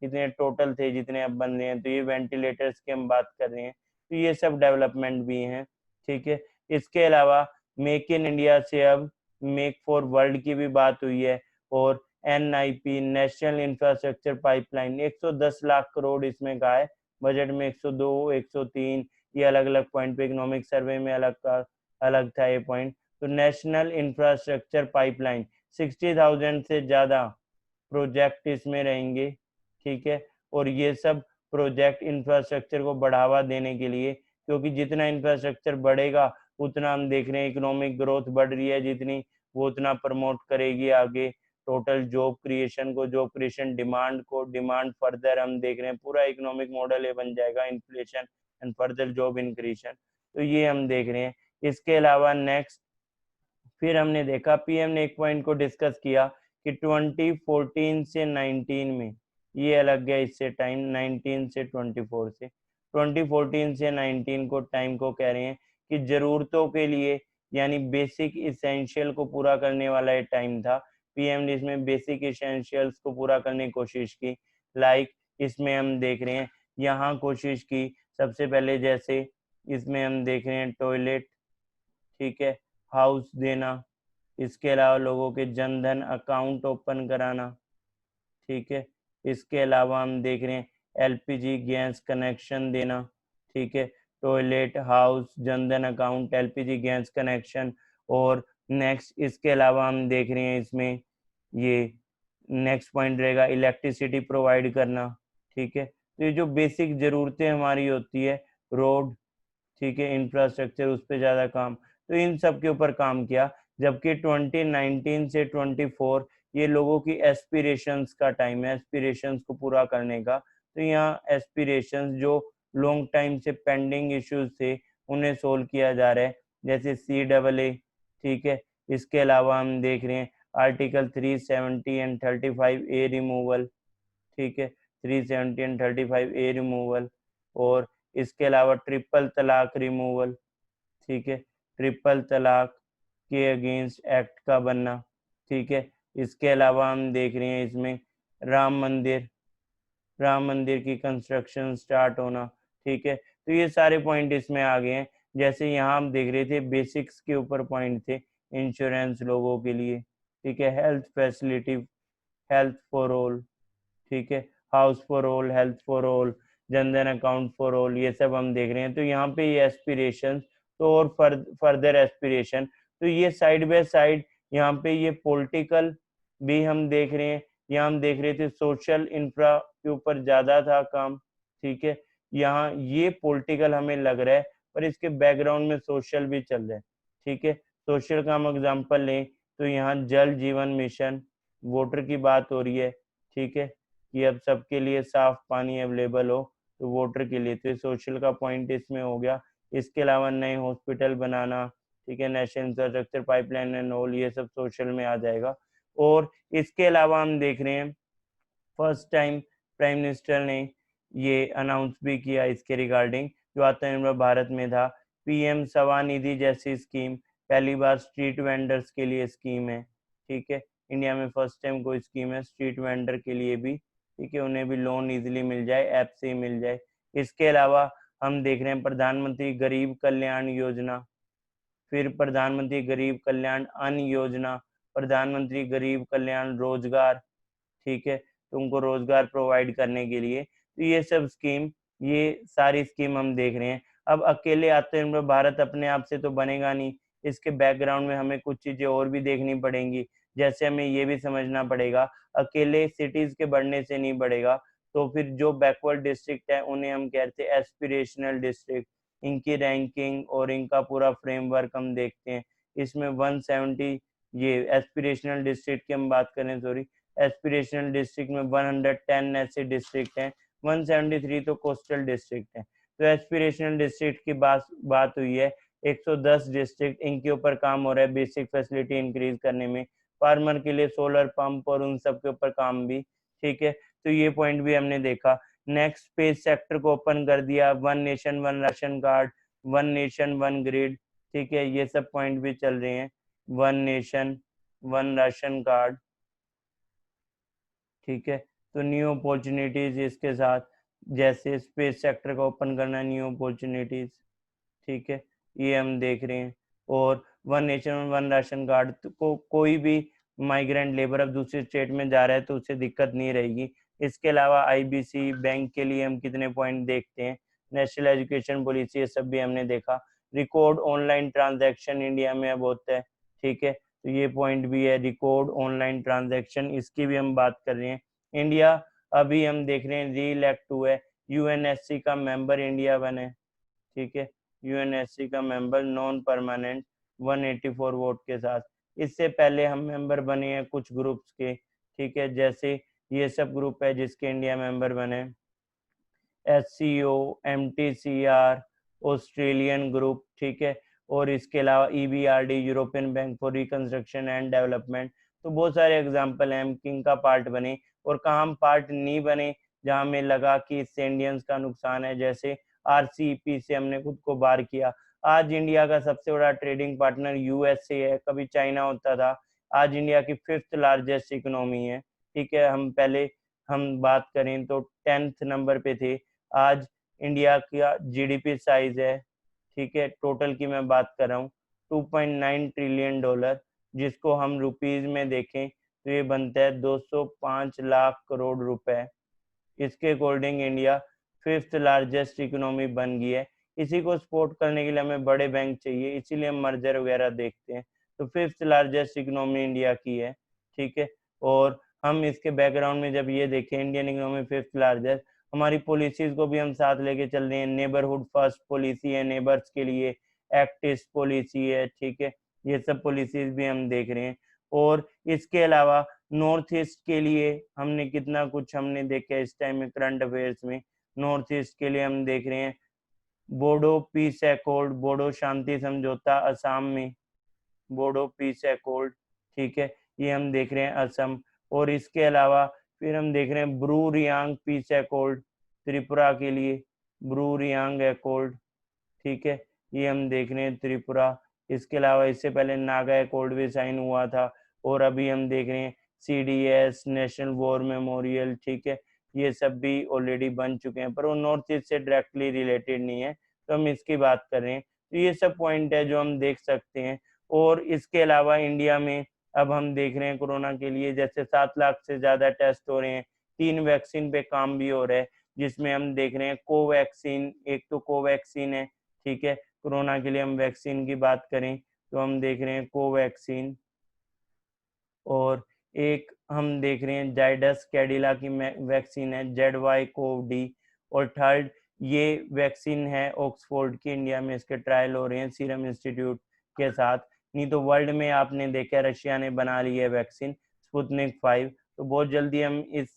कितने टोटल थे जितने अब बन रहे हैं, तो ये वेंटिलेटर्स की हम बात कर रहे हैं, तो ये सब डेवलपमेंट भी हैं, ठीक है। इसके अलावा मेक इन इंडिया से अब मेक फॉर वर्ल्ड की भी बात हुई है, और NIP national infrastructure pipeline 110 lakh crore इसमें कहा है, बजट में 102 103, ये अलग अलग पॉइंट पे, इकोनॉमिक सर्वे में अलग था ये पॉइंट। तो नेशनल इंफ्रास्ट्रक्चर पाइपलाइन 60,000 से ज़्यादा प्रोजेक्ट इसमें रहेंगे, ठीक है। और ये सब प्रोजेक्ट इंफ्रास्ट्रक्चर को बढ़ावा देने के लिए, क्योंकि जितना इंफ्रास्ट्रक्चर बढ़ेगा उतना हम देख रहे हैं इकोनॉमिक ग्रोथ बढ़ रही है जितनी, वो उतना प्रमोट करेगी आगे टोटल जॉब क्रिएशन को, जॉब क्रिएशन डिमांड को, डिमांड फर्दर हम देख रहे हैं पूरा इकोनॉमिक मॉडल ये बन जाएगा, इन्फ्लेशन एंड फर्दर जॉब इंक्रीशन, तो ये हम देख रहे हैं। इसके अलावा नेक्स्ट फिर हमने देखा पीएम ने एक पॉइंट को डिस्कस किया कि 2014 से 19 में, ये अलग गया इससे टाइम, 19 से 24 से, 2014 से 19 को टाइम को कह रहे हैं कि जरूरतों के लिए, यानी बेसिक इसेंशियल को पूरा करने वाला ये टाइम था। पीएम ने इसमें बेसिक इसेंशियल्स को पूरा करने की कोशिश की, लाइक इसमें हम देख रहे हैं यहाँ कोशिश की, सबसे पहले जैसे इसमें हम देख रहे हैं टॉयलेट, ठीक है, हाउस देना, इसके अलावा लोगों के जन धन अकाउंट ओपन कराना, ठीक है, इसके अलावा हम देख रहे हैं LPG गैस कनेक्शन देना, ठीक है, toilet, house, Jan Dhan account, LPG gas connection. और नेक्स्ट इसके अलावा हम देख रहे हैं इसमें ये नेक्स्ट पॉइंट रहेगा इलेक्ट्रिसिटी प्रोवाइड करना, ठीक है। तो ये जो बेसिक ज़रूरतें हमारी होती है, रोड, ठीक है, इंफ्रास्ट्रक्चर, उस पर ज़्यादा काम, तो इन सब के ऊपर काम किया। जबकि 2019 से 24 ये लोगों की एस्पिरेशंस का टाइम है, एस्पिरेशंस को पूरा करने का। तो यहाँ एस्पिरेशंस जो लॉन्ग टाइम से पेंडिंग इश्यूज थे उन्हें सोल्व किया जा रहा है, जैसे CAA, ठीक है। इसके अलावा हम देख रहे हैं आर्टिकल 370 एंड 35A रिमूवल, ठीक है, 370 एंड 35A रिमूवल, और इसके अलावा ट्रिपल तलाक रिमूवल, ठीक है, ट्रिपल तलाक के अगेंस्ट एक्ट का बनना, ठीक है। इसके अलावा हम देख रहे हैं इसमें राम मंदिर, राम मंदिर की कंस्ट्रक्शन स्टार्ट होना, ठीक है। तो ये सारे पॉइंट इसमें आ गए हैं। जैसे यहाँ हम देख रहे थे बेसिक्स के ऊपर पॉइंट थे, इंश्योरेंस लोगों के लिए, ठीक है, health facility, health for all, ठीक है, house for all, health for all, Jan Dhan account for all, ये सब हम देख रहे हैं। तो यहाँ पे ये एस्पिरेशन, तो और फर्दर एस्पिरेशन, तो ये साइड बाय साइड यहाँ पे ये पॉलिटिकल भी हम देख रहे हैं। यहाँ हम देख रहे थे सोशल इंफ्रा के ऊपर ज्यादा था काम, ठीक है। यहाँ ये पॉलिटिकल हमें लग रहा है, पर इसके बैकग्राउंड में सोशल भी चल रहा है, ठीक है। सोशल का हम एग्जाम्पल लें तो यहाँ जल जीवन मिशन, वोटर की बात हो रही है, ठीक है, कि अब सबके लिए साफ पानी अवेलेबल हो, तो वोटर के लिए, तो सोशल का पॉइंट इसमें हो गया। इसके अलावा नए हॉस्पिटल बनाना, ठीक है, national infrastructure pipeline and all, ये सब सोशल में आ जाएगा। और इसके अलावा हम देख रहे हैं फर्स्ट टाइम प्राइम मिनिस्टर ने ये अनाउंस भी किया इसके रिगार्डिंग, जो आत्मनिर्भर भारत में था, पीएम स्वनिधि जैसी स्कीम, पहली बार स्ट्रीट वेंडर्स के लिए स्कीम है, ठीक है, इंडिया में फर्स्ट टाइम कोई स्कीम है स्ट्रीट वेंडर के लिए भी, ठीक है, उन्हें भी लोन इजीली मिल जाए, ऐप से ही मिल जाए। इसके अलावा हम देख रहे हैं प्रधानमंत्री गरीब कल्याण योजना, फिर प्रधानमंत्री गरीब कल्याण अन्न योजना, प्रधानमंत्री गरीब कल्याण रोजगार, ठीक है, तो उनको रोजगार प्रोवाइड करने के लिए, तो ये सब स्कीम, ये सारी स्कीम हम देख रहे हैं। अब अकेले आत्मनिर्भर भारत अपने आप से तो बनेगा नहीं, इसके बैकग्राउंड में हमें कुछ चीजें और भी देखनी पड़ेंगी। जैसे हमें ये भी समझना पड़ेगा अकेले सिटीज के बढ़ने से नहीं बढ़ेगा, तो फिर जो बैकवर्ड डिस्ट्रिक्ट है उन्हें हम कहते हैं एस्पिरेशनल डिस्ट्रिक्ट, इनकी रैंकिंग और इनका पूरा फ्रेमवर्क हम देखते हैं। इसमें 170, ये एस्पिरेशनल डिस्ट्रिक्ट की हम बात करें, सॉरी, एस्पिरेशनल डिस्ट्रिक्ट में 110 ऐसे डिस्ट्रिक्ट हैं, 173 तो कोस्टल डिस्ट्रिक्ट हैं। तो एस्पिरेशनल डिस्ट्रिक्ट की बात हुई है, 110 डिस्ट्रिक्ट, इनके ऊपर काम हो रहा है बेसिक फैसिलिटी इंक्रीज करने में, फार्मर के लिए सोलर पंप और उन सब के ऊपर काम भी, ठीक है। तो ये पॉइंट भी हमने देखा। नेक्स्ट स्पेस सेक्टर को ओपन कर दिया, one nation one ration card, one nation one grid, ठीक है, ये सब पॉइंट भी चल रहे हैं, one nation one ration card, ठीक है। तो न्यू अपॉर्चुनिटीज इसके साथ, जैसे स्पेस सेक्टर का ओपन करना, न्यू अपॉर्चुनिटीज, ठीक है, ये हम देख रहे हैं। और one nation one ration card को कोई भी माइग्रेंट लेबर अब दूसरे स्टेट में जा रहा है तो उससे दिक्कत नहीं रहेगी। इसके अलावा आईबीसी बैंक के लिए हम कितने पॉइंट देखते हैं, नेशनल एजुकेशन पॉलिसी, ये सब भी हमने देखा। रिकॉर्ड ऑनलाइन ट्रांजैक्शन इंडिया में अब होता है, ठीक है, तो ये पॉइंट भी है, रिकॉर्ड ऑनलाइन ट्रांजैक्शन, इसकी भी हम बात कर रहे हैं। इंडिया अभी हम देख रहे हैं री इलेक्ट हुआ है, यूएनएससी का मेंबर इंडिया बने, ठीक है, यूएनएससी का मेंबर नॉन परमानेंट 184 वोट के साथ। इससे पहले हम मेंबर बने हैं कुछ ग्रुप्स के, ठीक है, जैसे ये सब ग्रुप है जिसके इंडिया मेंबर बने, एससीओ, एमटीसीआर, ऑस्ट्रेलियन ग्रुप, ठीक है, और इसके अलावा EBRD, European bank for reconstruction and development. तो बहुत सारे एग्जाम्पल हैं हम किंग का पार्ट बने और कहाँ हम पार्ट नहीं बने, जहाँ हमें लगा कि इससे इंडियंस का नुकसान है, जैसे आरसीईपी से हमने खुद को बाहर किया। आज इंडिया का सबसे बड़ा ट्रेडिंग पार्टनर यूएसए है, कभी चाइना होता था, आज इंडिया की 5th लार्जेस्ट इकोनॉमी है, ठीक है। हम पहले हम बात करें तो 10th नंबर पे थे, आज इंडिया का जीडीपी साइज है, ठीक है, टोटल की मैं बात कर रहा हूँ, 2.9 ट्रिलियन डॉलर, जिसको हम रुपीज में देखें तो ये बनता है 205 लाख करोड़ रुपए। इसके according India 5th largest economy बन गई है। इसी को सपोर्ट करने के लिए हमें बड़े बैंक चाहिए, इसीलिए हम मर्जर वगैरह देखते हैं। तो 5th लार्जेस्ट इकोनॉमी इंडिया की है, ठीक है। और हम इसके बैकग्राउंड में जब ये देखें इंडियन इकोनॉमी 5th लार्जेस्ट, हमारी पॉलिसीज को भी हम साथ लेके चल रहे हैं। नेबरहुड फर्स्ट पॉलिसी है नेबर्स के लिए, एक्ट ईस्ट पॉलिसी है, ठीक है, ये सब पॉलिसीज भी हम देख रहे हैं। और इसके अलावा नॉर्थ ईस्ट के लिए हमने कितना कुछ हमने देखा इस टाइम में करंट अफेयर्स में। नॉर्थ ईस्ट के लिए हम देख रहे हैं बोडो पीस एकॉर्ड, बोडो शांति समझौता असम में, बोडो पीस एकॉर्ड, ठीक है, ये हम देख रहे हैं असम। और इसके अलावा फिर हम देख रहे हैं ब्रू रियांग पीस एकॉर्ड त्रिपुरा के लिए, ब्रू रियांग एकॉर्ड, ठीक है, ये हम देख रहे हैं त्रिपुरा। इसके अलावा इससे पहले नागा एकॉर्ड भी साइन हुआ था। और अभी हम देख रहे हैं CDS नेशनल वॉर मेमोरियल, ठीक है, ये सब भी ऑलरेडी बन चुके हैं, पर वो नॉर्थ ईस्ट से डायरेक्टली रिलेटेड नहीं है, तो हम इसकी बात कर रहे हैं। तो ये सब पॉइंट है जो हम देख सकते हैं। और इसके अलावा इंडिया में अब हम देख रहे हैं कोरोना के लिए जैसे 7 लाख से ज़्यादा टेस्ट हो रहे हैं, 3 वैक्सीन पे काम भी हो रहा है, जिसमें हम देख रहे हैं कोवैक्सीन, एक तो कोवैक्सीन है, ठीक है, कोरोना के लिए हम वैक्सीन की बात करें तो हम देख रहे हैं कोवैक्सीन। और एक हम देख रहे हैं जाइडस कैडिला की वैक्सीन है, ZY-CoV-D। और थर्ड ये वैक्सीन है ऑक्सफोर्ड की, इंडिया में इसके ट्रायल हो रहे हैं सीरम इंस्टीट्यूट के साथ। नहीं तो वर्ल्ड में आपने देखा रशिया ने बना ली है वैक्सीन स्पुतनिक 5। तो बहुत जल्दी हम इस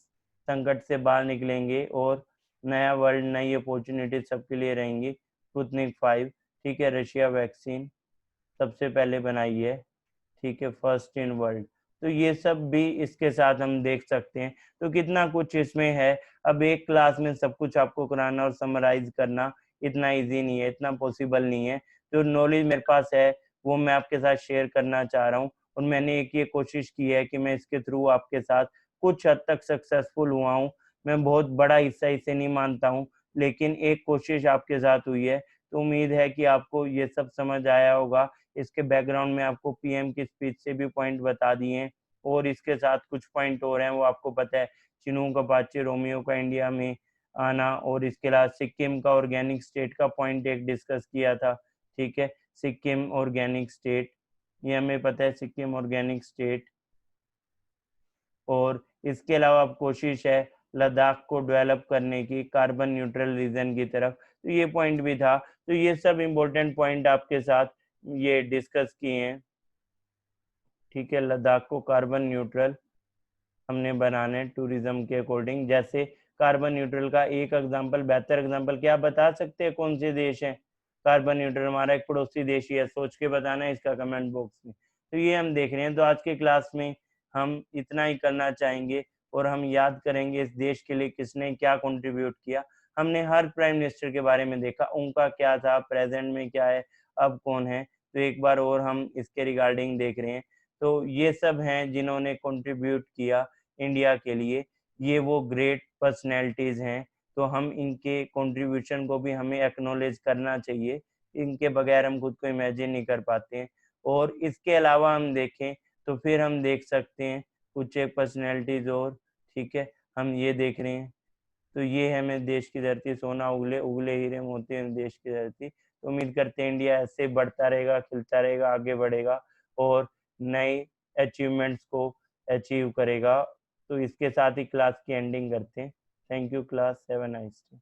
संकट से बाहर निकलेंगे और नया वर्ल्ड, नई अपॉर्चुनिटी सबके लिए रहेंगी। स्पुतनिक 5, ठीक है, रशिया वैक्सीन सबसे पहले बनाई है, ठीक है, फर्स्ट इन वर्ल्ड। तो ये सब भी इसके साथ हम देख सकते हैं। तो कितना कुछ इसमें है। अब एक क्लास में सब कुछ आपको कराना और समराइज करना इतना इजी नहीं है, इतना पॉसिबल नहीं है। जो नॉलेज मेरे पास है वो मैं आपके साथ शेयर करना चाह रहा हूँ। और मैंने एक ये कोशिश की है कि मैं इसके थ्रू आपके साथ कुछ हद तक सक्सेसफुल हुआ हूँ। मैं बहुत बड़ा हिस्सा इसे नहीं मानता हूँ, लेकिन एक कोशिश आपके साथ हुई है। तो उम्मीद है कि आपको ये सब समझ आया होगा। इसके बैकग्राउंड में आपको PM की स्पीच से भी पॉइंट बता दिए हैं। और इसके साथ कुछ पॉइंट और हैं वो आपको पता है, चिनूक अपाचे रोमियो का इंडिया में आना। और इसके अलावा सिक्किम का ऑर्गेनिक स्टेट का पॉइंट एक डिस्कस किया था, ठीक है, सिक्किम ऑर्गेनिक स्टेट, ये हमें पता है सिक्किम ऑर्गेनिक स्टेट। और इसके अलावा अब कोशिश है लद्दाख को डेवलप करने की कार्बन न्यूट्रल रीजन की तरफ, तो ये पॉइंट भी था। तो ये सब इम्पोर्टेंट पॉइंट आपके साथ ये डिस्कस किए हैं, ठीक है। लद्दाख को कार्बन न्यूट्रल हमने बनाने टूरिज्म के अकॉर्डिंग। जैसे कार्बन न्यूट्रल का एक एग्जांपल, बेहतर एग्जांपल क्या बता सकते हैं कौन से देश हैं कार्बन न्यूट्रल? हमारा एक पड़ोसी देश ही है, सोच के बताना है इसका कमेंट बॉक्स में। तो ये हम देख रहे हैं। तो आज के क्लास में हम इतना ही करना चाहेंगे और हम याद करेंगे इस देश के लिए किसने क्या कंट्रीब्यूट किया। हमने हर प्राइम मिनिस्टर के बारे में देखा, उनका क्या था, प्रेजेंट में क्या है, अब कौन है। तो एक बार और हम इसके रिगार्डिंग देख रहे हैं। तो ये सब हैं जिन्होंने कंट्रीब्यूट किया इंडिया के लिए, ये वो ग्रेट पर्सनैलिटीज हैं। तो हम इनके कंट्रीब्यूशन को भी हमें एक्नॉलेज करना चाहिए, इनके बगैर हम खुद को इमेजिन नहीं कर पाते हैं। और इसके अलावा हम देखें तो फिर हम देख सकते हैं कुछ एक पर्सनैलिटीज और, ठीक है, हम ये देख रहे हैं। तो ये है मेरे देश की धरती, सोना उगले उगले हीरे मोती हैं देश की धरती। तो उम्मीद करते हैं इंडिया ऐसे बढ़ता रहेगा, खिलता रहेगा, आगे बढ़ेगा और नए अचीवमेंट्स को अचीव करेगा। तो इसके साथ ही क्लास की एंडिंग करते हैं। Thank you class, have a nice day.